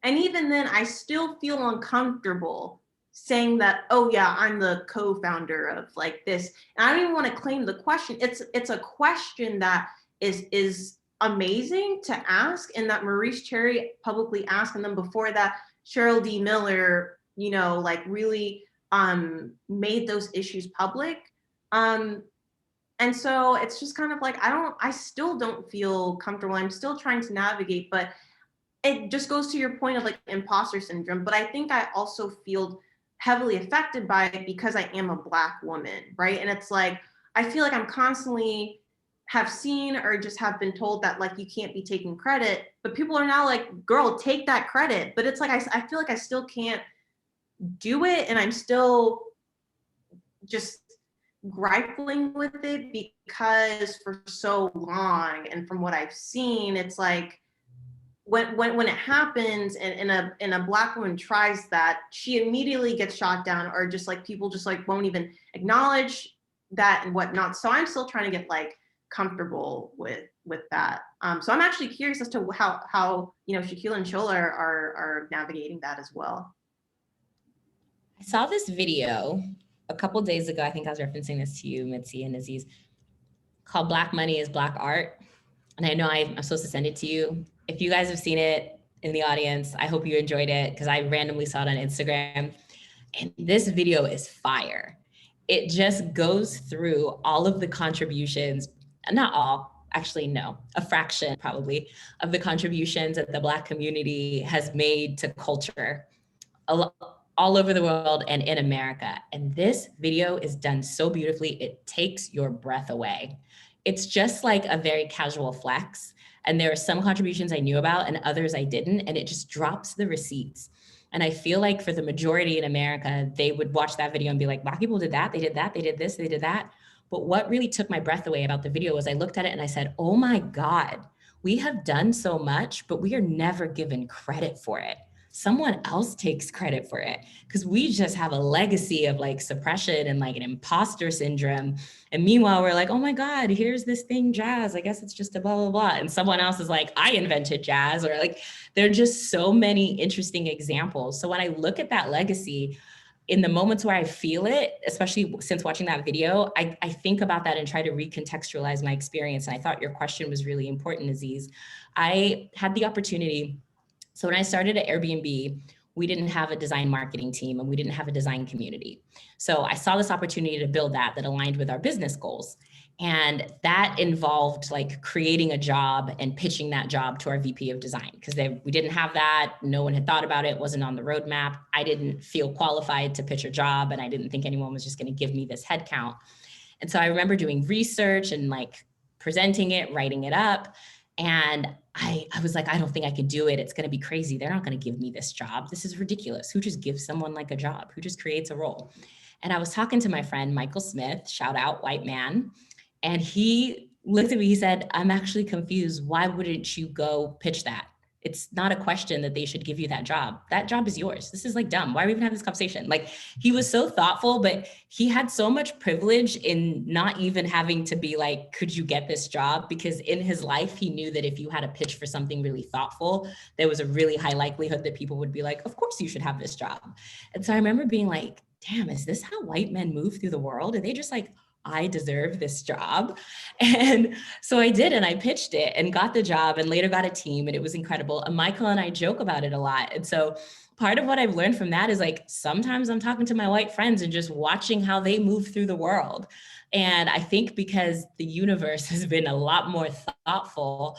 And even then, I still feel uncomfortable saying that, oh yeah, I'm the co-founder of like this. And I don't even want to claim the question. It's a question that is amazing to ask, and that Maurice Cherry publicly asked, and then before that, Cheryl D. Miller, like really made those issues public. And And so it's just kind of like, I still don't feel comfortable. I'm still trying to navigate, but it just goes to your point of like imposter syndrome. But I think I also feel heavily affected by it because I am a Black woman, right? And it's like, I feel like I'm constantly have seen or just have been told that like you can't be taking credit, but people are now like, girl, take that credit. But it's like, I feel like I still can't do it, and I'm still just grappling with it because for so long, and from what I've seen, it's like when it happens and a Black woman tries that, she immediately gets shot down, or just like people just like won't even acknowledge that and whatnot. So I'm still trying to get like comfortable with that. So I'm actually curious as to how Shakeil and Shola are navigating that as well. I saw this video a couple days ago. I think I was referencing this to you, Mitzi and Azeez, called Black Money is Black Art. And I know I'm supposed to send it to you. If you guys have seen it in the audience, I hope you enjoyed it, because I randomly saw it on Instagram. And this video is fire. It just goes through all of the contributions, not all, actually, no, a fraction probably of the contributions that the Black community has made to culture all over the world and in America. And this video is done so beautifully, it takes your breath away. It's just like a very casual flex. And there are some contributions I knew about and others I didn't, and it just drops the receipts. And I feel like for the majority in America, they would watch that video and be like, Black people did that, they did that, they did this, they did that. But what really took my breath away about the video was I looked at it and I said, oh my God, we have done so much, but we are never given credit for it. Someone else takes credit for it, because we just have a legacy of like suppression and like an imposter syndrome. And meanwhile, we're like, oh my God, here's this thing, jazz. I guess it's just a blah, blah, blah. And someone else is like, I invented jazz. Or like, there are just so many interesting examples. So when I look at that legacy, in the moments where I feel it, especially since watching that video, I think about that and try to recontextualize my experience. And I thought your question was really important, Azeez. I had the opportunity. So when I started at Airbnb, we didn't have a design marketing team and we didn't have a design community. So I saw this opportunity to build that aligned with our business goals. And that involved like creating a job and pitching that job to our VP of design, because we didn't have that. No one had thought about it, wasn't on the roadmap. I didn't feel qualified to pitch a job, and I didn't think anyone was just going to give me this headcount. And so I remember doing research and like presenting it, writing it up. And I was like, I don't think I can do it. It's going to be crazy. They're not going to give me this job. This is ridiculous. Who just gives someone like a job? Who just creates a role? And I was talking to my friend, Michael Smith, shout out, white man. And he looked at me, he said, I'm actually confused. Why wouldn't you go pitch that? It's not a question that they should give you that job. That job is yours. This is like dumb. Why are we even having this conversation? Like, he was so thoughtful, but he had so much privilege in not even having to be like, could you get this job? Because in his life, he knew that if you had a pitch for something really thoughtful, there was a really high likelihood that people would be like, of course you should have this job. And so I remember being like, damn, is this how white men move through the world? Are they just like, I deserve this job? And so I did, and I pitched it and got the job and later got a team, and it was incredible. And Michael and I joke about it a lot. And so part of what I've learned from that is like, sometimes I'm talking to my white friends and just watching how they move through the world. And I think because the universe has been a lot more thoughtful,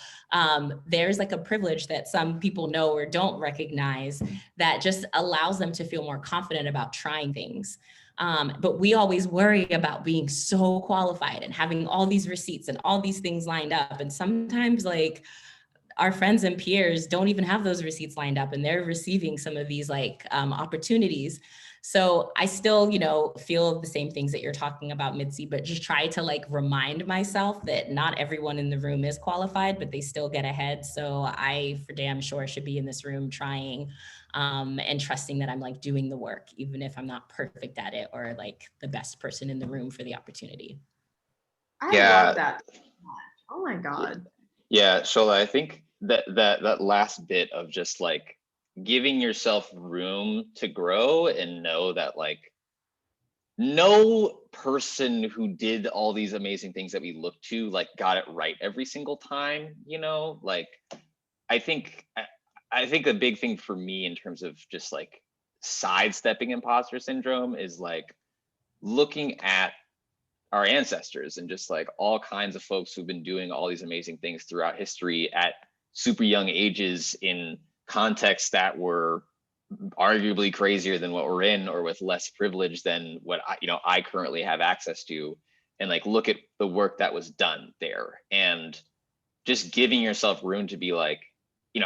there's like a privilege that some people know or don't recognize that just allows them to feel more confident about trying things. But we always worry about being so qualified and having all these receipts and all these things lined up. And sometimes like our friends and peers don't even have those receipts lined up, and they're receiving some of these like opportunities. So I still, feel the same things that you're talking about, Mitzi, but just try to like remind myself that not everyone in the room is qualified, but they still get ahead. So I, for damn sure, should be in this room trying and trusting that I'm like doing the work, even if I'm not perfect at it or like the best person in the room for the opportunity. I love that. Oh my God. Yeah, Shola, I think that last bit of just like giving yourself room to grow and know that like no person who did all these amazing things that we look to like got it right every single time, like I think a big thing for me in terms of just like sidestepping imposter syndrome is like looking at our ancestors and just like all kinds of folks who've been doing all these amazing things throughout history at super young ages in contexts that were arguably crazier than what we're in, or with less privilege than what I currently have access to, and like look at the work that was done there, and just giving yourself room to be like,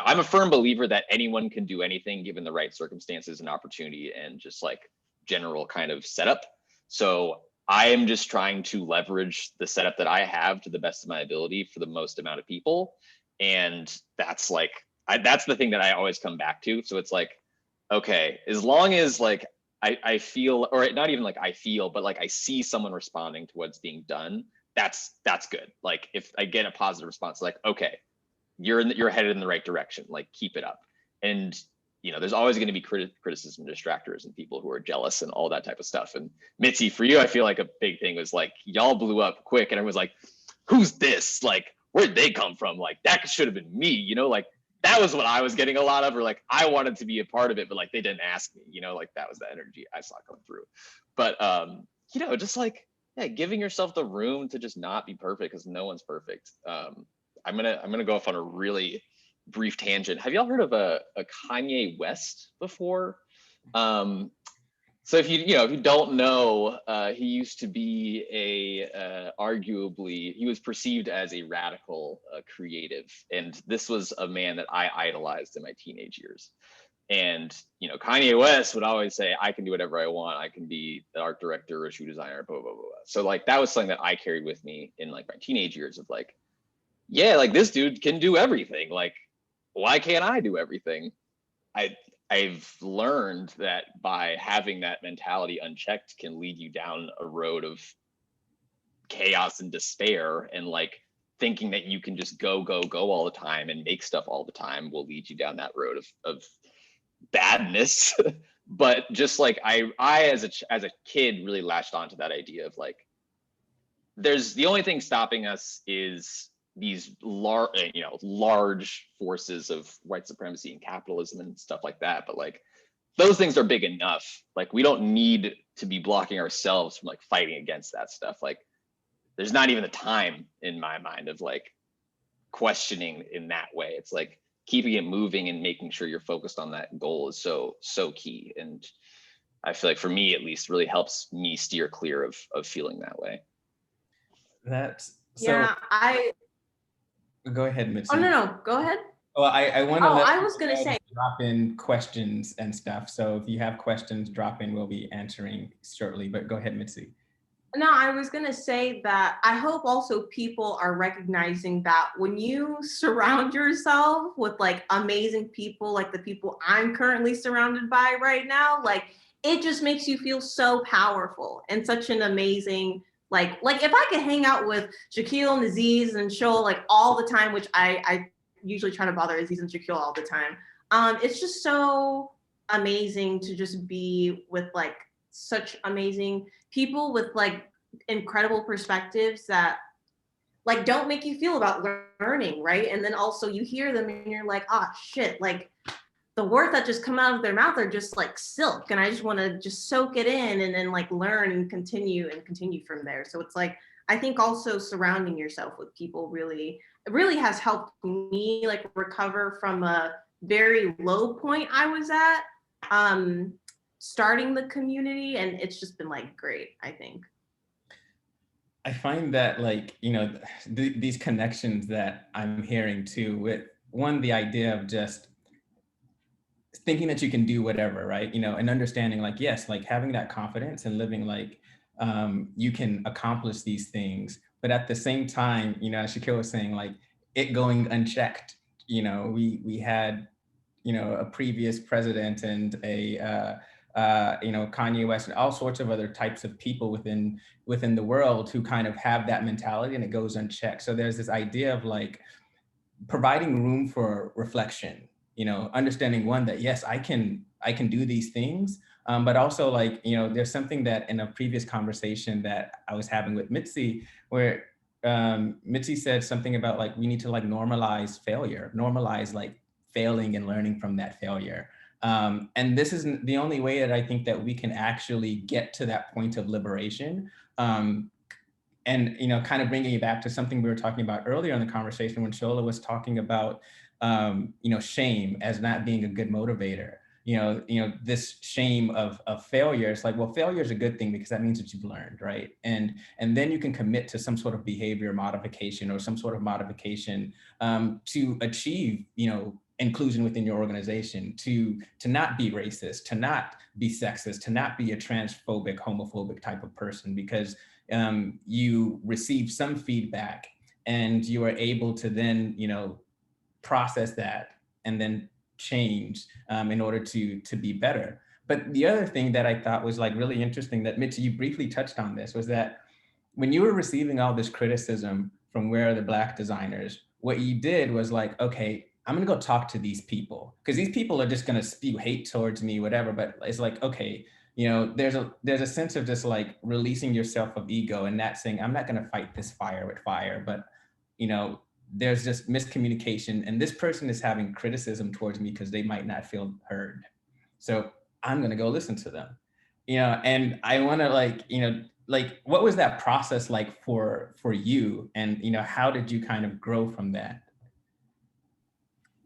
I'm a firm believer that anyone can do anything given the right circumstances and opportunity and just like general kind of setup. So I am just trying to leverage the setup that I have to the best of my ability for the most amount of people. And that's like, that's the thing that I always come back to. So it's like, okay, as long as like I feel, or not even like I feel, but like I see someone responding to what's being done, that's good. Like if I get a positive response, like, okay, you're headed in the right direction, like keep it up. And there's always going to be criticism, distractors, and people who are jealous and all that type of stuff. And Mitzi, for you, I feel like a big thing was like y'all blew up quick, and I was like, who's this? Like, where'd they come from? Like that should have been me, like that was what I was getting a lot of, or like I wanted to be a part of it, but like they didn't ask me, like that was the energy I saw come through. But just like, yeah, giving yourself the room to just not be perfect, because no one's perfect. I'm gonna go off on a really brief tangent. Have y'all heard of a Kanye West before? So if you don't know, he used to be arguably, he was perceived as a radical creative, and this was a man that I idolized in my teenage years. And Kanye West would always say, I can do whatever I want. I can be the art director or shoe designer, blah, blah, blah, blah. So like that was something that I carried with me in like my teenage years of like, yeah, like this dude can do everything. Like, why can't I do everything? I've learned that by having that mentality unchecked can lead you down a road of chaos and despair, and like thinking that you can just go all the time and make stuff all the time will lead you down that road of badness. But just like I as a kid really latched onto that idea of like, there's the only thing stopping us is these large forces of white supremacy and capitalism and stuff like that. But like those things are big enough. Like we don't need to be blocking ourselves from like fighting against that stuff. Like there's not even the time in my mind of like questioning in that way. It's like keeping it moving and making sure you're focused on that goal is so key. And I feel like for me at least really helps me steer clear of feeling that way. That's so. Yeah, Go ahead, Mitzi. Oh, no, go ahead. Well, I want to I was going to say, drop in questions and stuff. So if you have questions, drop in. We'll be answering shortly. But go ahead, Mitzi. No, I was going to say that I hope also people are recognizing that when you surround yourself with like amazing people, like the people I'm currently surrounded by right now, like it just makes you feel so powerful and such an amazing, like if I could hang out with Shakeil and Azeez and Shakeil like all the time, which I usually try to bother Azeez and Shakeil all the time. It's just so amazing to just be with like such amazing people with like incredible perspectives that like don't make you feel about learning, right? And then also you hear them and you're like, oh shit, like the words that just come out of their mouth are just like silk, and I just want to just soak it in and then like learn and continue from there. So it's like I think also surrounding yourself with people really has helped me like recover from a very low point I was at starting the community, and it's just been like great, I think. I find that like, these connections that I'm hearing too with the idea of just thinking that you can do whatever, right? And understanding like, yes, like having that confidence and living like you can accomplish these things. But at the same time, as Shakeil was saying, like it going unchecked, we had, a previous president and Kanye West and all sorts of other types of people within the world who kind of have that mentality and it goes unchecked. So there's this idea of like providing room for reflection, understanding that yes, I can do these things, but also like, there's something that in a previous conversation that I was having with Mitzi, where Mitzi said something about like, we need to like normalize failure, normalize like failing and learning from that failure. And this is the only way that I think that we can actually get to that point of liberation. and kind of bringing it back to something we were talking about earlier in the conversation when Shola was talking about shame as not being a good motivator. This shame of failure. It's like, well, failure is a good thing because that means that you've learned, right? And then you can commit to some sort of behavior modification or some sort of modification to achieve, inclusion within your organization, to not be racist, to not be sexist, to not be a transphobic, homophobic type of person, because you receive some feedback and you are able to then, process that and then change in order to be better. But the other thing that I thought was like really interesting that Mitzi, you briefly touched on this, was that when you were receiving all this criticism from where the Black designers, what you did was like, okay, I'm gonna go talk to these people because these people are just gonna spew hate towards me, whatever. But it's like, okay, there's a sense of just like releasing yourself of ego and not saying, I'm not gonna fight this fire with fire, but there's just miscommunication and this person is having criticism towards me because they might not feel heard. So I'm gonna go listen to them, and I wanna like, what was that process like for you? And, how did you kind of grow from that?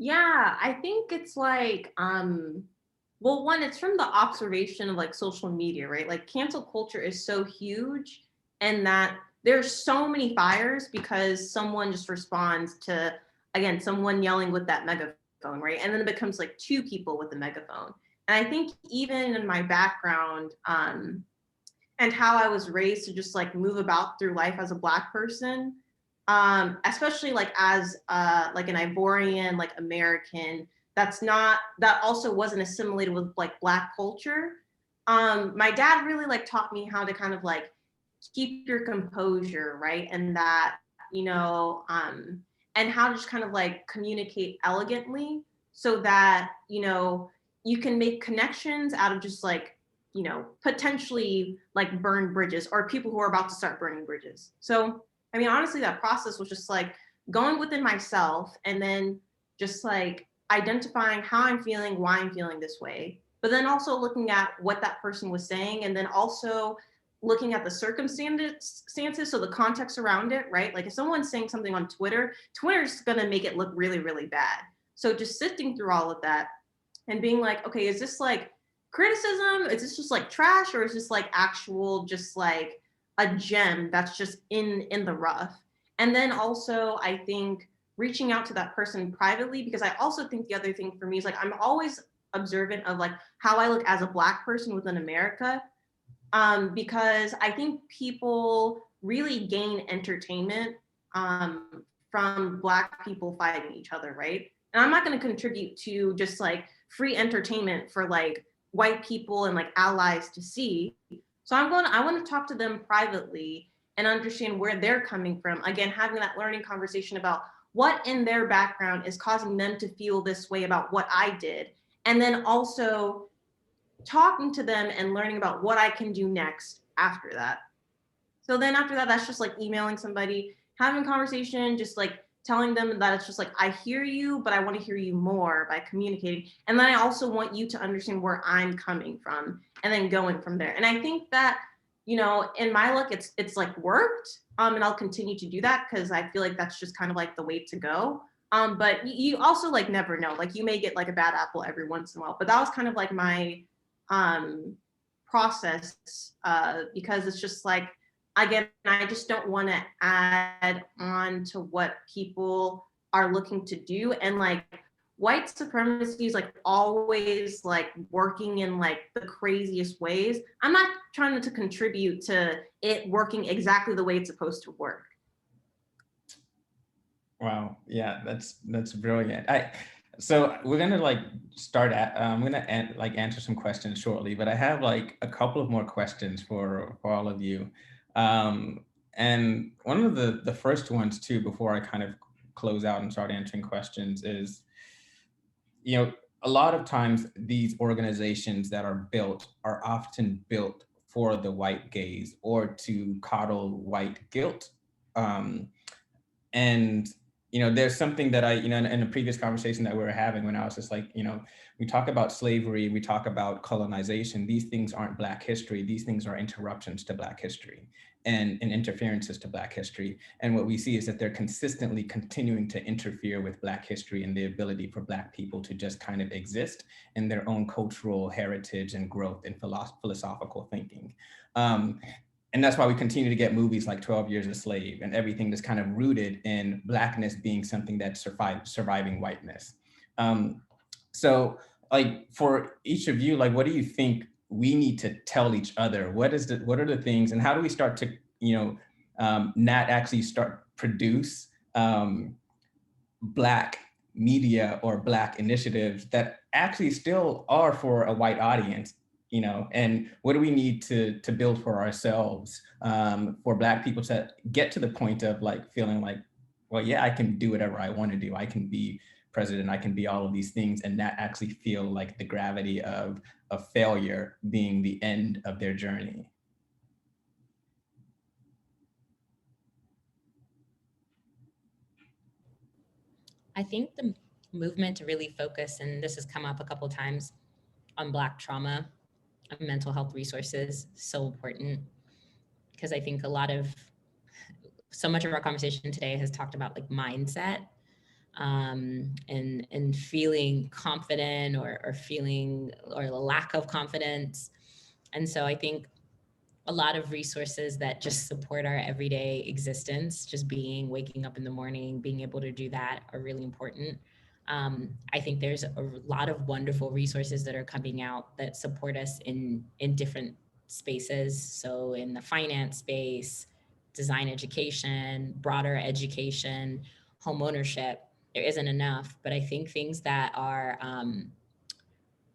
Yeah, I think it's like, well, one, it's from the observation of like social media, right? Like cancel culture is so huge, and that there's so many fires because someone just responds to, again, someone yelling with that megaphone, right? And then it becomes like two people with the megaphone. And I think even in my background, and how I was raised to just like move about through life as a Black person, especially like as like an Ivorian, like American, that also wasn't assimilated with like Black culture. My dad really like taught me how to kind of like keep your composure, right? And that, and how to just kind of like communicate elegantly so that, you can make connections out of just like, potentially like burn bridges or people who are about to start burning bridges. So, I mean, honestly, that process was just like going within myself and then just like identifying how I'm feeling, why I'm feeling this way, but then also looking at what that person was saying and then also looking at the circumstances, so the context around it, right? Like if someone's saying something on Twitter, Twitter's gonna make it look really, really bad. So just sifting through all of that and being like, okay, is this like criticism? Is this just like trash, or is this like actual, just like a gem that's just in the rough? And then also, I think reaching out to that person privately, because I also think the other thing for me is like I'm always observant of like how I look as a Black person within America, because I think people really gain entertainment from Black people fighting each other, right? And I'm not going to contribute to just like free entertainment for like white people and like allies to see. So I want to talk to them privately and understand where they're coming from. Again, having that learning conversation about what in their background is causing them to feel this way about what I did. And then also talking to them and learning about what I can do next after that. So then after that, that's just like emailing somebody, having a conversation, just like telling them that it's just like, I hear you, but I want to hear you more by communicating. And then I also want you to understand where I'm coming from and then going from there. And I think that, in my look, it's like worked. And I'll continue to do that because I feel like that's just kind of like the way to go. But you also like never know, like you may get like a bad apple every once in a while, but that was kind of like my process because it's just like, again, I just don't want to add on to what people are looking to do. And like white supremacy is like always like working in like the craziest ways. I'm not trying to contribute to it working exactly the way it's supposed to work. Wow. Yeah, that's brilliant. So we're gonna like start at, I'm gonna answer some questions shortly, but I have like a couple of more questions for all of you. And one of the first ones too, before I kind of close out and start answering questions is, a lot of times these organizations that are built are often built for the white gaze or to coddle white guilt. And there's something that I, in a previous conversation that we were having when I was just like, we talk about slavery, we talk about colonization, these things aren't Black history, these things are interruptions to Black history. and interferences to Black history. And what we see is that they're consistently continuing to interfere with Black history and the ability for Black people to just kind of exist in their own cultural heritage and growth and philosophical thinking. And that's why we continue to get movies like 12 Years a Slave and everything that's kind of rooted in Blackness being something that's surviving whiteness. So like for each of you, like, what do you think we need to tell each other? What are the things, and how do we start to, not actually start produce Black media or Black initiatives that actually still are for a white audience, and what do we need to build for ourselves, for Black people to get to the point of like feeling like, well, yeah, I can do whatever I want to do. I can be president, I can be all of these things, and not actually feel like the gravity of failure being the end of their journey. I think the movement to really focus, and this has come up a couple of times, on Black trauma and mental health resources, so important. Because I think so much of our conversation today has talked about like mindset, and feeling confident or feeling, or the lack of confidence. And so I think a lot of resources that just support our everyday existence, just waking up in the morning, being able to do that, are really important. I think there's a lot of wonderful resources that are coming out that support us in different spaces. So in the finance space, design education, broader education, home ownership, there isn't enough. But I think things that are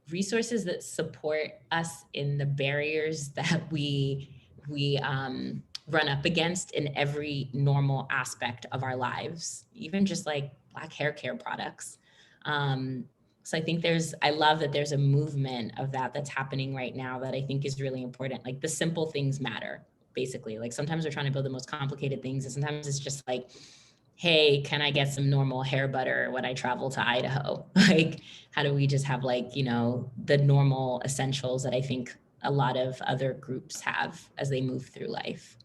resources that support us in the barriers that we run up against in every normal aspect of our lives, even just like Black hair care products. So I think I love that there's a movement of that's happening right now that I think is really important. Like the simple things matter, basically. Like sometimes we're trying to build the most complicated things, and sometimes it's just like, hey, can I get some normal hair butter when I travel to Idaho? Like, how do we just have like, the normal essentials that I think a lot of other groups have as they move through life?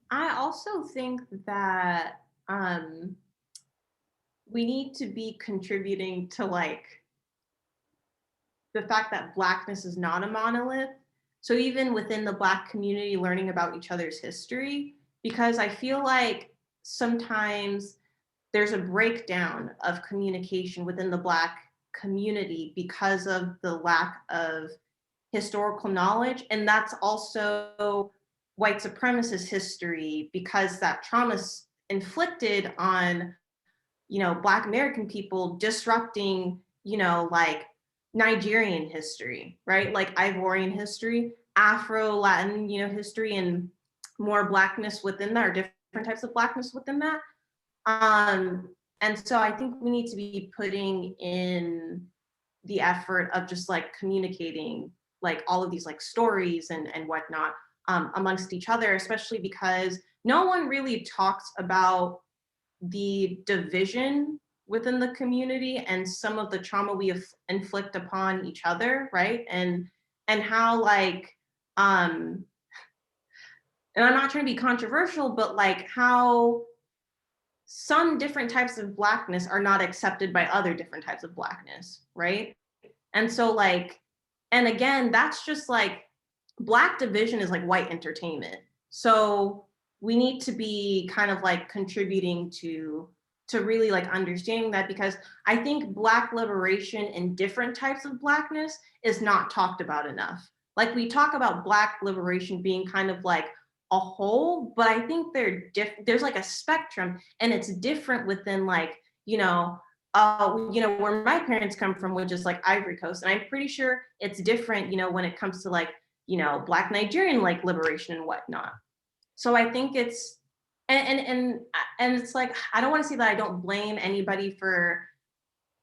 I also think that we need to be contributing to like the fact that Blackness is not a monolith. So even within the Black community, learning about each other's history, because I feel like sometimes there's a breakdown of communication within the Black community because of the lack of historical knowledge. And that's also white supremacist history, because that trauma's inflicted on, Black American people, disrupting, like Nigerian history, right? Like Ivorian history, Afro-Latin, history, and more Blackness within that, or different types of Blackness within that. And so I think we need to be putting in the effort of just like communicating like all of these like stories and whatnot amongst each other, especially because no one really talks about the division within the community and some of the trauma we inflict upon each other, right? And how like and I'm not trying to be controversial, but like how some different types of Blackness are not accepted by other different types of Blackness, right? And so like, and again, that's just like, Black division is like white entertainment. So we need to be kind of like contributing to really like understanding that, because I think Black liberation in different types of Blackness is not talked about enough. Like we talk about Black liberation being kind of like a whole, but I think there's like a spectrum, and it's different within like, where my parents come from, which is like Ivory Coast. And I'm pretty sure it's different, when it comes to like, Black Nigerian like liberation and whatnot. So I think it's, and it's like, I don't want to say that I don't blame anybody for,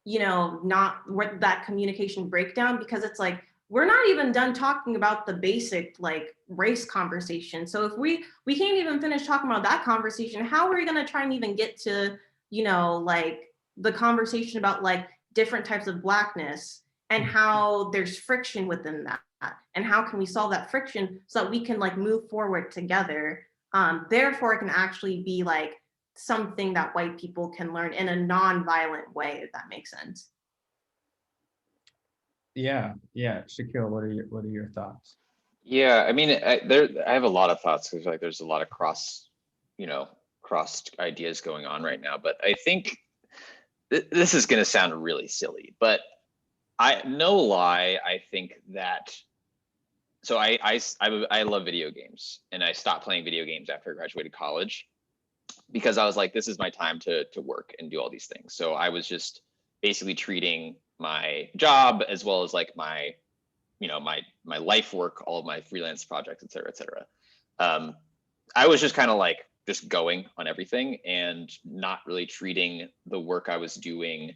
not that communication breakdown, because it's like, we're not even done talking about the basic like race conversation. So if we can't even finish talking about that conversation, how are we going to try and even get to, like the conversation about like different types of Blackness and how there's friction within that, and how can we solve that friction so that we can like move forward together. Therefore, it can actually be like something that white people can learn in a non-violent way, if that makes sense. Yeah, Shakeil, what are your thoughts? Yeah, I mean, I have a lot of thoughts because like there's a lot of cross ideas going on right now. But I think this is going to sound really silly, but no lie, I think that. So I love video games, and I stopped playing video games after I graduated college because I was like, this is my time to work and do all these things. So I was just basically treating my job as well as like my my life work, all of my freelance projects, et cetera, et cetera. I was just kind of like just going on everything and not really treating the work I was doing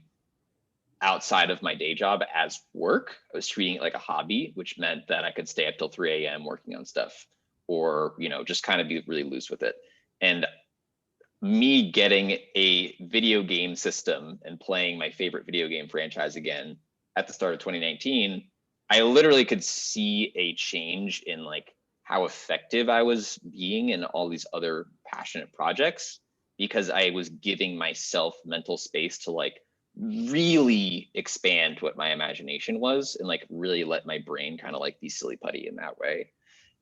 outside of my day job as work. I was treating it like a hobby, which meant that I could stay up till 3 a.m. working on stuff, or just kind of be really loose with it. And me getting a video game system and playing my favorite video game franchise again at the start of 2019, I literally could see a change in like how effective I was being in all these other passionate projects, because I was giving myself mental space to like really expand what my imagination was and like really let my brain kind of like be silly putty in that way.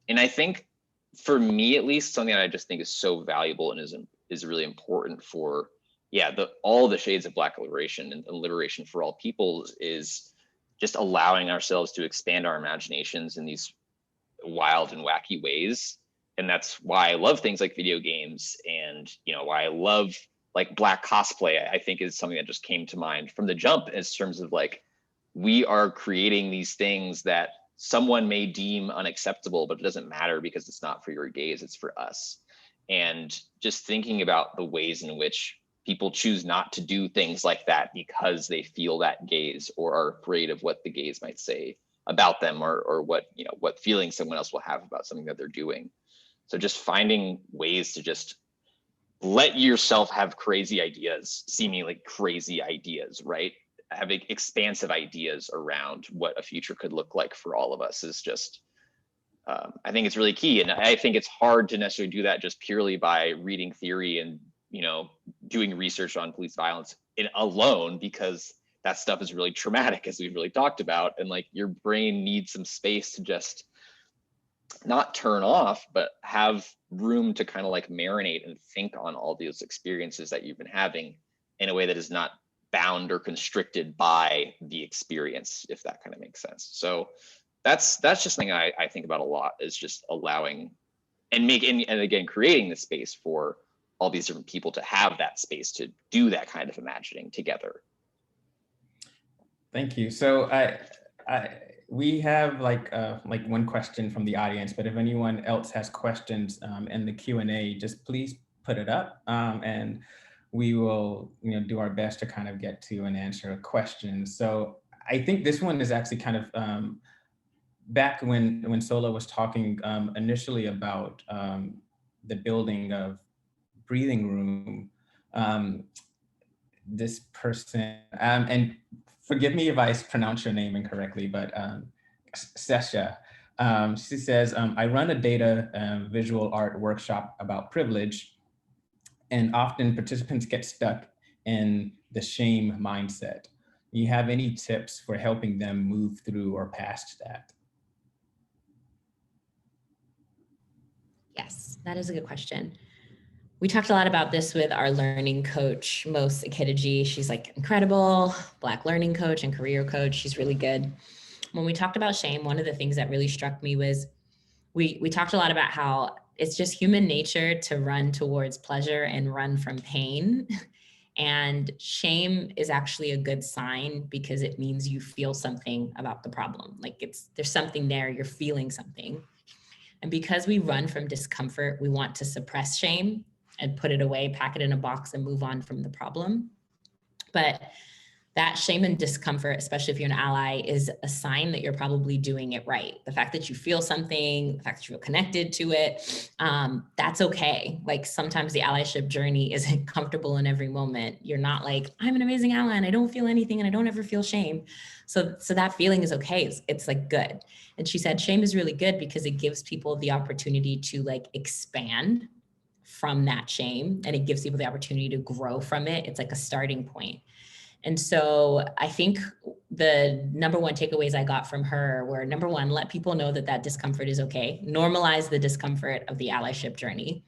And I think for me, at least, something that I just think is so valuable and is really important for all the shades of Black liberation and liberation for all peoples is just allowing ourselves to expand our imaginations in these wild and wacky ways. And that's why I love things like video games, and why I love like Black cosplay. I think is something that just came to mind from the jump in terms of like, we are creating these things that someone may deem unacceptable, but it doesn't matter because it's not for your gaze, it's for us. And just thinking about the ways in which people choose not to do things like that because they feel that gaze or are afraid of what the gaze might say about them, or what what feelings someone else will have about something that they're doing. So just finding ways to just let yourself have crazy ideas, seemingly crazy ideas, right? Having expansive ideas around what a future could look like for all of us is just, I think it's really key. And I think it's hard to necessarily do that just purely by reading theory and, doing research on police violence alone, because that stuff is really traumatic, as we've really talked about. And like your brain needs some space to just not turn off, but have room to kind of like marinate and think on all these experiences that you've been having in a way that is not bound or constricted by the experience, if that kind of makes sense. So that's just something I think about a lot, is just allowing and again creating the space for all these different people to have that space to do that kind of imagining together. Thank you. So we have like one question from the audience, but if anyone else has questions in the Q&A, just please put it up, and we will do our best to kind of get to and answer a question. So I think this one is actually kind of back when Sola was talking initially about the building of breathing room. This person, and forgive me if I pronounce your name incorrectly, but Sesha, she says, I run a data visual art workshop about privilege, and often participants get stuck in the shame mindset. Do you have any tips for helping them move through or past that? Yes, that is a good question. We talked a lot about this with our learning coach, Mos Ikediji. She's like incredible Black learning coach and career coach. She's really good. When we talked about shame, one of the things that really struck me was we talked a lot about how it's just human nature to run towards pleasure and run from pain. And shame is actually a good sign because it means you feel something about the problem. Like there's something there, you're feeling something. And because we run from discomfort, we want to suppress shame and put it away, pack it in a box and move on from the problem. But that shame and discomfort, especially if you're an ally, is a sign that you're probably doing it right. The fact that you feel something, the fact that you feel connected to it, that's okay. Like sometimes the allyship journey isn't comfortable in every moment. You're not like, I'm an amazing ally and I don't feel anything and I don't ever feel shame. So that feeling is okay. It's like good. And she said, shame is really good because it gives people the opportunity to like expand from that shame, and it gives people the opportunity to grow from it. It's like a starting point. And so I think the number one takeaways I got from her were, number one, let people know that that discomfort is okay. Normalize the discomfort of the allyship journey.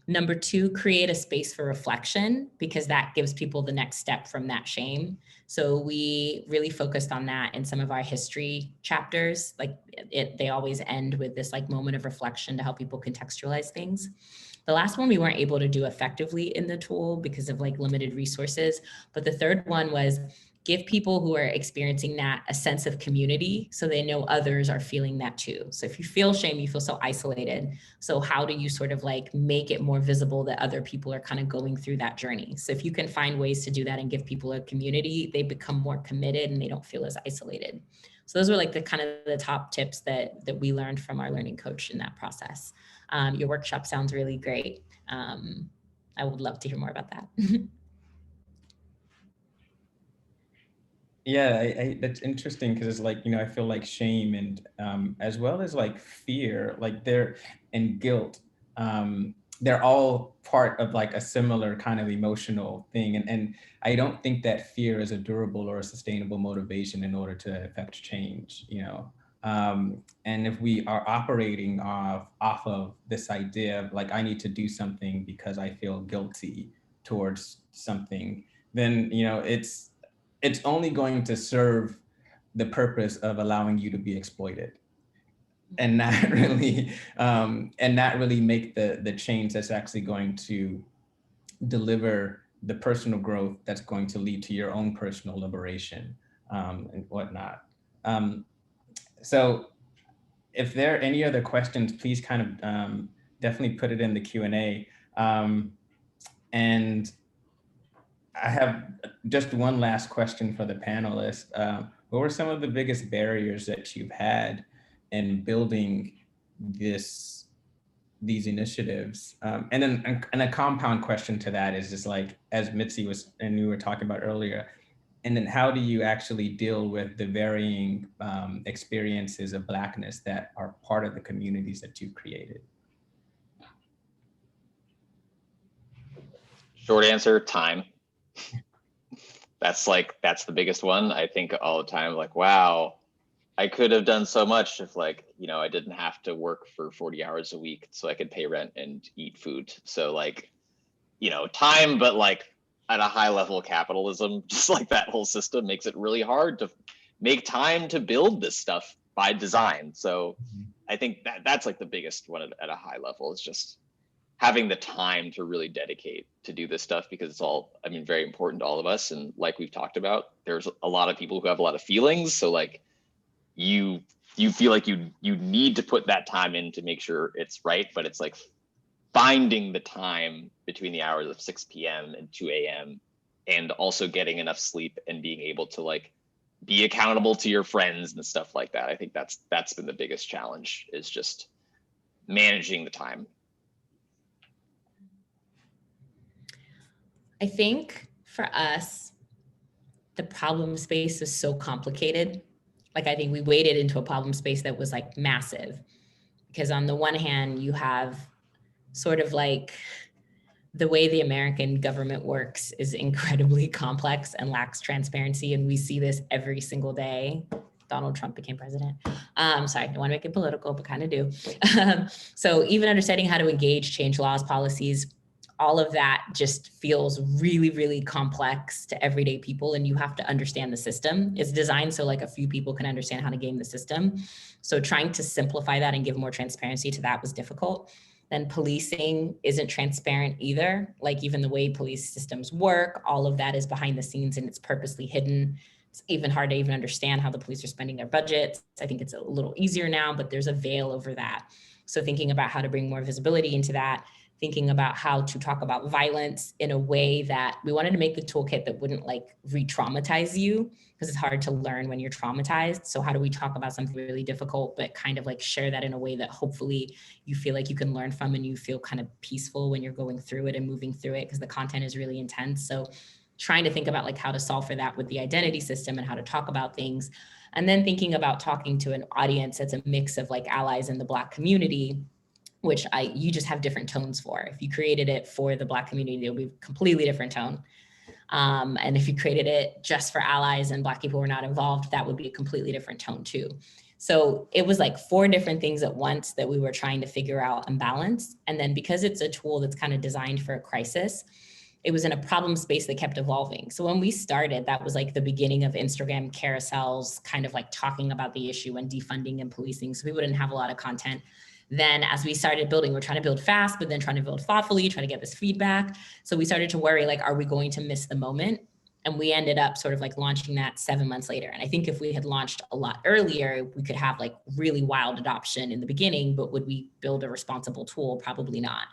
Number two, create a space for reflection, because that gives people the next step from that shame. So we really focused on that in some of our history chapters. Like they always end with this like moment of reflection to help people contextualize things. The last one we weren't able to do effectively in the tool because of like limited resources. But the third one was give people who are experiencing that a sense of community so they know others are feeling that too. So if you feel shame, you feel so isolated. So how do you sort of like make it more visible that other people are kind of going through that journey? So if you can find ways to do that and give people a community, they become more committed and they don't feel as isolated. So those were like the kind of the top tips that we learned from our learning coach in that process. Your workshop sounds really great. I would love to hear more about that. Yeah, that's interesting because it's like, you know, I feel like shame and as well as like fear, like and guilt, they're all part of like a similar kind of emotional thing. And I don't think that fear is a durable or a sustainable motivation in order to affect change, you know. And if we are operating off of this idea of like, I need to do something because I feel guilty towards something, then, you know, it's only going to serve the purpose of allowing you to be exploited and not really make the change that's actually going to deliver the personal growth that's going to lead to your own personal liberation and whatnot. So if there are any other questions, please kind of definitely put it in the Q&A. And I have just one last question for the panelists. What were some of the biggest barriers that you've had in building these initiatives? And then a compound question to that is just like, as Mitzi was, and we were talking about earlier, and then how do you actually deal with the varying experiences of Blackness that are part of the communities that you've created? Short answer, time. That's the biggest one. I think all the time, like, wow, I could have done so much if, like, you know, I didn't have to work for 40 hours a week so I could pay rent and eat food. So like, you know, time, but like at a high level of capitalism, just like that whole system makes it really hard to make time to build this stuff by design. So I think that's like the biggest one at a high level, is just having the time to really dedicate to do this stuff, because it's all, I mean, very important to all of us. And like we've talked about, there's a lot of people who have a lot of feelings. So like you feel like you need to put that time in to make sure it's right. But it's like finding the time between the hours of 6 p.m. and 2 a.m. and also getting enough sleep and being able to like be accountable to your friends and stuff like that. I think that's been the biggest challenge, is just managing the time. I think for us, the problem space is so complicated. Like, I think we waded into a problem space that was like massive, because on the one hand, you have sort of like the way the American government works is incredibly complex and lacks transparency. And we see this every single day. Donald Trump became president. Sorry, I don't want to make it political, but kind of do. So even understanding how to engage, change laws, policies, all of that just feels really, really complex to everyday people. And you have to understand the system. It's designed so like a few people can understand how to game the system. So trying to simplify that and give more transparency to that was difficult. Then policing isn't transparent either. Like even the way police systems work, all of that is behind the scenes and it's purposely hidden. It's even hard to even understand how the police are spending their budgets. I think it's a little easier now, but there's a veil over that. So thinking about how to bring more visibility into that. thinking about how to talk about violence in a way that we wanted to make the toolkit that wouldn't like re-traumatize you, because it's hard to learn when you're traumatized. So how do we talk about something really difficult, but kind of like share that in a way that hopefully you feel like you can learn from and you feel kind of peaceful when you're going through it and moving through it, because the content is really intense. So trying to think about like how to solve for that with the identity system and how to talk about things. And then thinking about talking to an audience that's a mix of like allies in the Black community, which you just have different tones for. If you created it for the Black community, it would be a completely different tone. And if you created it just for allies and Black people who were not involved, that would be a completely different tone too. So it was like 4 different things at once that we were trying to figure out and balance. And then because it's a tool that's kind of designed for a crisis, it was in a problem space that kept evolving. So when we started, that was like the beginning of Instagram carousels, kind of like talking about the issue and defunding and policing. So we wouldn't have a lot of content. Then as we started building, we're trying to build fast, but then trying to build thoughtfully, trying to get this feedback. So we started to worry, like, are we going to miss the moment? And we ended up sort of like launching that 7 months later. And I think if we had launched a lot earlier, we could have like really wild adoption in the beginning, but would we build a responsible tool? Probably not.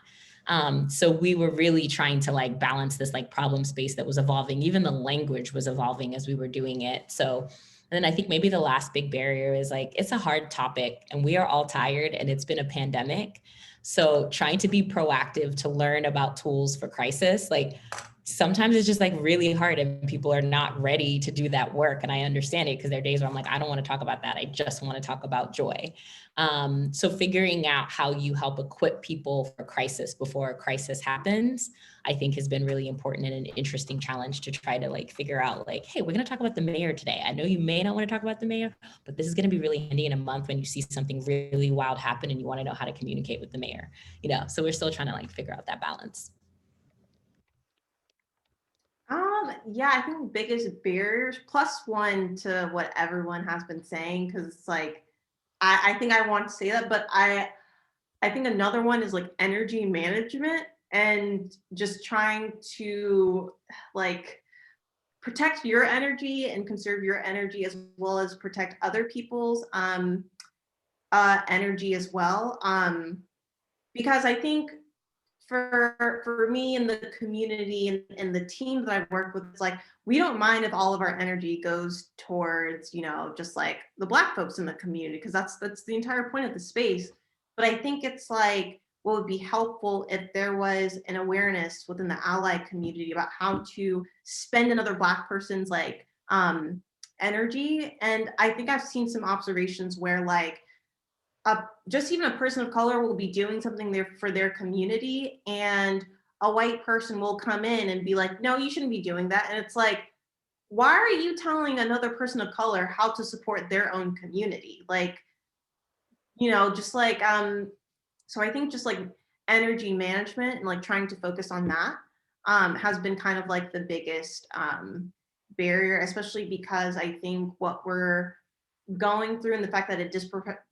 So we were really trying to like balance this like problem space that was evolving. Even the language was evolving as we were doing it. So, and then I think maybe the last big barrier is like, it's a hard topic and we are all tired and it's been a pandemic. So trying to be proactive to learn about tools for crisis, like sometimes it's just like really hard and people are not ready to do that work. And I understand it because there are days where I'm like, I don't want to talk about that. I just want to talk about joy. So figuring out how you help equip people for crisis before a crisis happens, I think has been really important and an interesting challenge to try to like figure out like, hey, we're going to talk about the mayor today. I know you may not want to talk about the mayor, but this is going to be really handy in a month when you see something really wild happen and you want to know how to communicate with the mayor, you know? So we're still trying to like figure out that balance. Yeah, I think the biggest barriers plus one to what everyone has been saying, because it's like, I think I want to say that, but I think another one is like energy management and just trying to like protect your energy and conserve your energy as well as protect other people's energy as well. Because I think for me and the community and the team that I work with, it's like we don't mind if all of our energy goes towards, you know, just like the Black folks in the community, because that's the entire point of the space. But I think it's like what would be helpful if there was an awareness within the ally community about how to spend another Black person's like energy. And I think I've seen some observations where like just even a person of color will be doing something there for their community and a white person will come in and be like, no, you shouldn't be doing that. And it's like, why are you telling another person of color how to support their own community? Like, you know, just like, so I think just like energy management and like trying to focus on that has been kind of like the biggest barrier, especially because I think what we're going through and the fact that it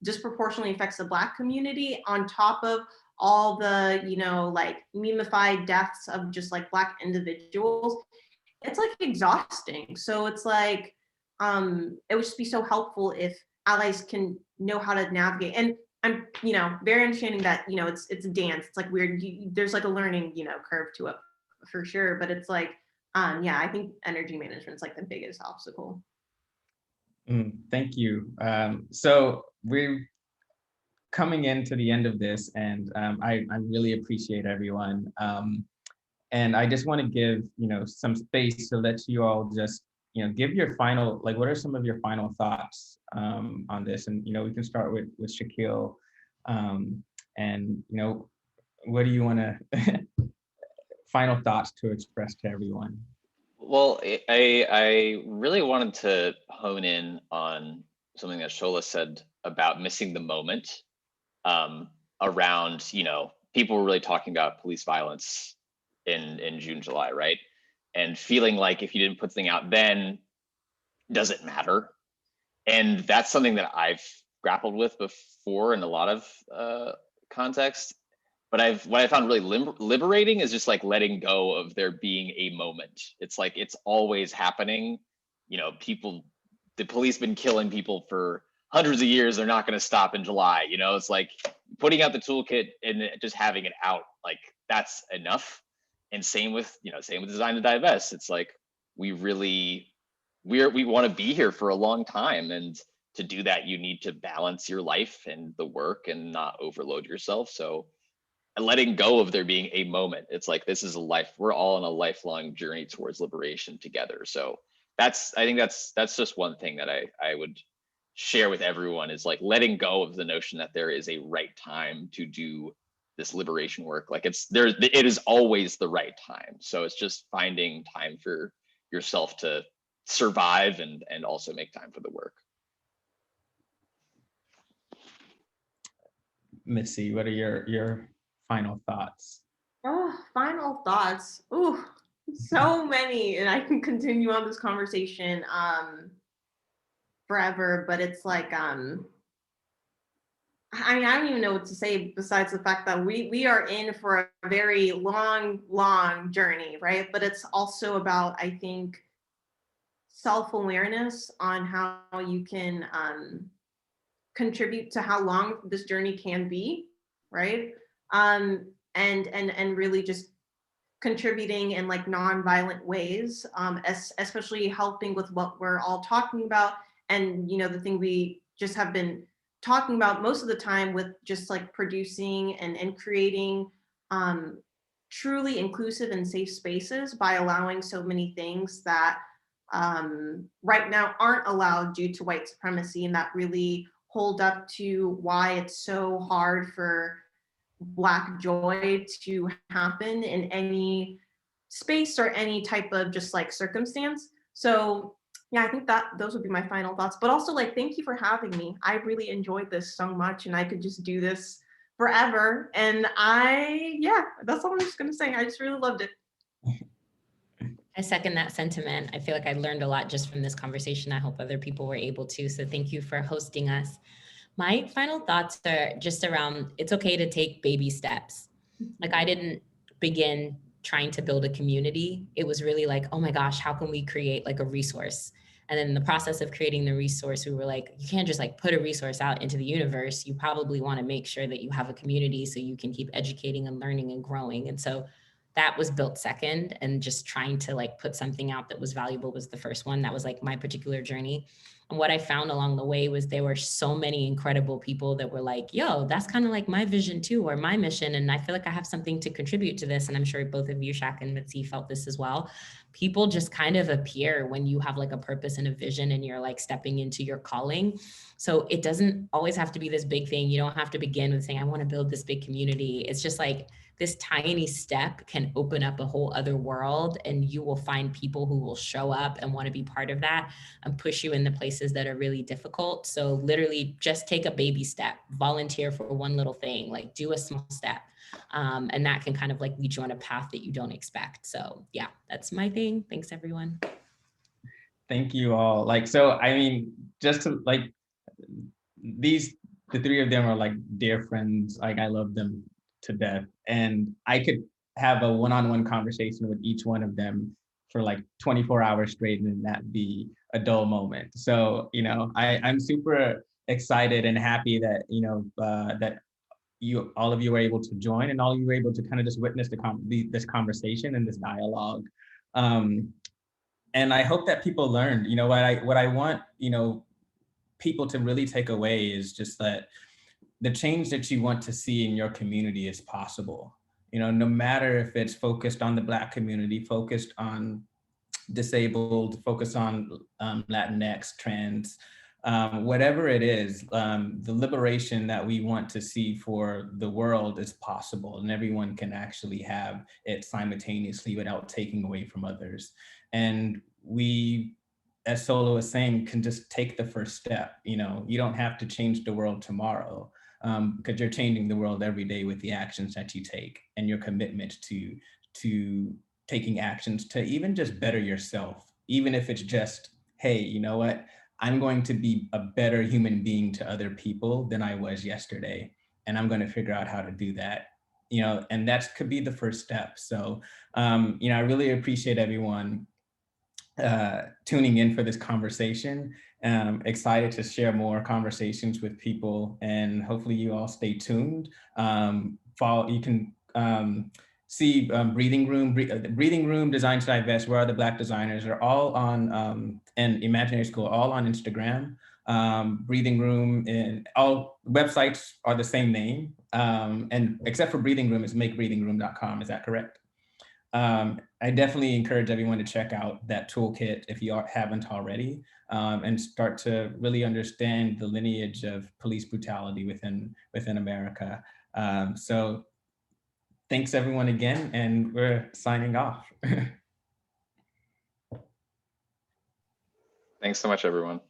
disproportionately affects the Black community on top of all the, you know, like memified deaths of just like Black individuals, it's like exhausting. So it's like, it would just be so helpful if allies can know how to navigate. And I'm, you know, very understanding that, you know, it's a dance. It's like weird. There's like a learning, you know, curve to it for sure. But it's like, yeah, I think energy management is like the biggest obstacle. Thank you. So we're coming into the end of this, and I really appreciate everyone. And I just want to give, you know, some space to let you all just, you know, give your final, like, what are some of your final thoughts on this? And, you know, we can start with Shakeil. And, you know, what do you want to, final thoughts to express to everyone? Well, I really wanted to hone in on something that Shola said about missing the moment around, you know, people were really talking about police violence in June, July, right? And feeling like if you didn't put something out then, does it matter? And that's something that I've grappled with before in a lot of contexts. But what I found really liberating is just like letting go of there being a moment. It's like it's always happening. You know, the police been killing people for hundreds of years. They're not going to stop in July. You know, it's like putting out the toolkit and just having it out. Like that's enough. And same with Design to Divest. It's like, we want to be here for a long time. And to do that, you need to balance your life and the work and not overload yourself. So letting go of there being a moment. It's like, this is a life, we're all on a lifelong journey towards liberation together. So I think that's just one thing that I would share with everyone, is like letting go of the notion that there is a right time to do this liberation work. Like it is always the right time. So it's just finding time for yourself to survive and also make time for the work. Mitzi, what are your final thoughts? Oh, final thoughts. Ooh, so many, and I can continue on this conversation forever, but it's like I don't even know what to say besides the fact that we are in for a very long journey, right? But it's also about, I think, self-awareness on how you can contribute to how long this journey can be, right? And really just contributing in like non-violent ways, especially helping with what we're all talking about. And the thing we just have been talking about most of the time, with just like producing and creating truly inclusive and safe spaces by allowing so many things that right now aren't allowed due to white supremacy, and that really hold up to why it's so hard for Black joy to happen in any space or any type of just like circumstance. So yeah, I think that those would be my final thoughts. But also, like, thank you for having me. I really enjoyed this so much, and I could just do this forever. And that's all I'm just gonna say. I just really loved it. I second that sentiment. I feel like I learned a lot just from this conversation. I hope other people were able to. So thank you for hosting us. My final thoughts are just around, it's okay to take baby steps. Like, I didn't begin trying to build a community. It was really like, oh my gosh, how can we create like a resource? And then in the process of creating the resource, we were like, you can't just like put a resource out into the universe. You probably want to make sure that you have a community so you can keep educating and learning and growing. And so that was built second, and just trying to like put something out that was valuable was the first one. That was like my particular journey. And what I found along the way was there were so many incredible people that were like, yo, that's kind of like my vision too, or my mission. And I feel like I have something to contribute to this. And I'm sure both of you, Shaq and Mitzi, felt this as well. People just kind of appear when you have like a purpose and a vision and you're like stepping into your calling. So it doesn't always have to be this big thing. You don't have to begin with saying, I want to build this big community. It's just like, this tiny step can open up a whole other world, and you will find people who will show up and want to be part of that and push you in the places that are really difficult. So literally just take a baby step, volunteer for one little thing, like do a small step. And that can kind of like lead you on a path that you don't expect. So yeah, that's my thing. Thanks everyone. Thank you all. Like, so, I mean, just to like, the three of them are like dear friends. Like, I love them to death. And I could have a one-on-one conversation with each one of them for like 24 hours straight and that be a dull moment. So, I'm super excited and happy that, that all of you were able to join, and all of you were able to kind of just witness this conversation and this dialogue. And I hope that people learned, what I want, people to really take away is just that the change that you want to see in your community is possible. No matter if it's focused on the Black community, focused on disabled, focused on Latinx, trans, whatever it is, the liberation that we want to see for the world is possible, and everyone can actually have it simultaneously without taking away from others. And we, as Sola was saying, can just take the first step. You don't have to change the world tomorrow, because you're changing the world every day with the actions that you take and your commitment to taking actions to even just better yourself, even if it's just, hey, you know what? I'm going to be a better human being to other people than I was yesterday. And I'm going to figure out how to do that, and that could be the first step. So, I really appreciate everyone tuning in for this conversation. Excited to share more conversations with people, and hopefully you all stay tuned. You can see Breathing Room, Design to Divest, Where Are the Black Designers, are all on, and Imaginary School, all on Instagram. Breathing Room, and all websites are the same name, and except for Breathing Room is makebreathingroom.com. Is that correct? I definitely encourage everyone to check out that toolkit if you haven't already, and start to really understand the lineage of police brutality within America. So thanks everyone again, and we're signing off. Thanks so much, everyone.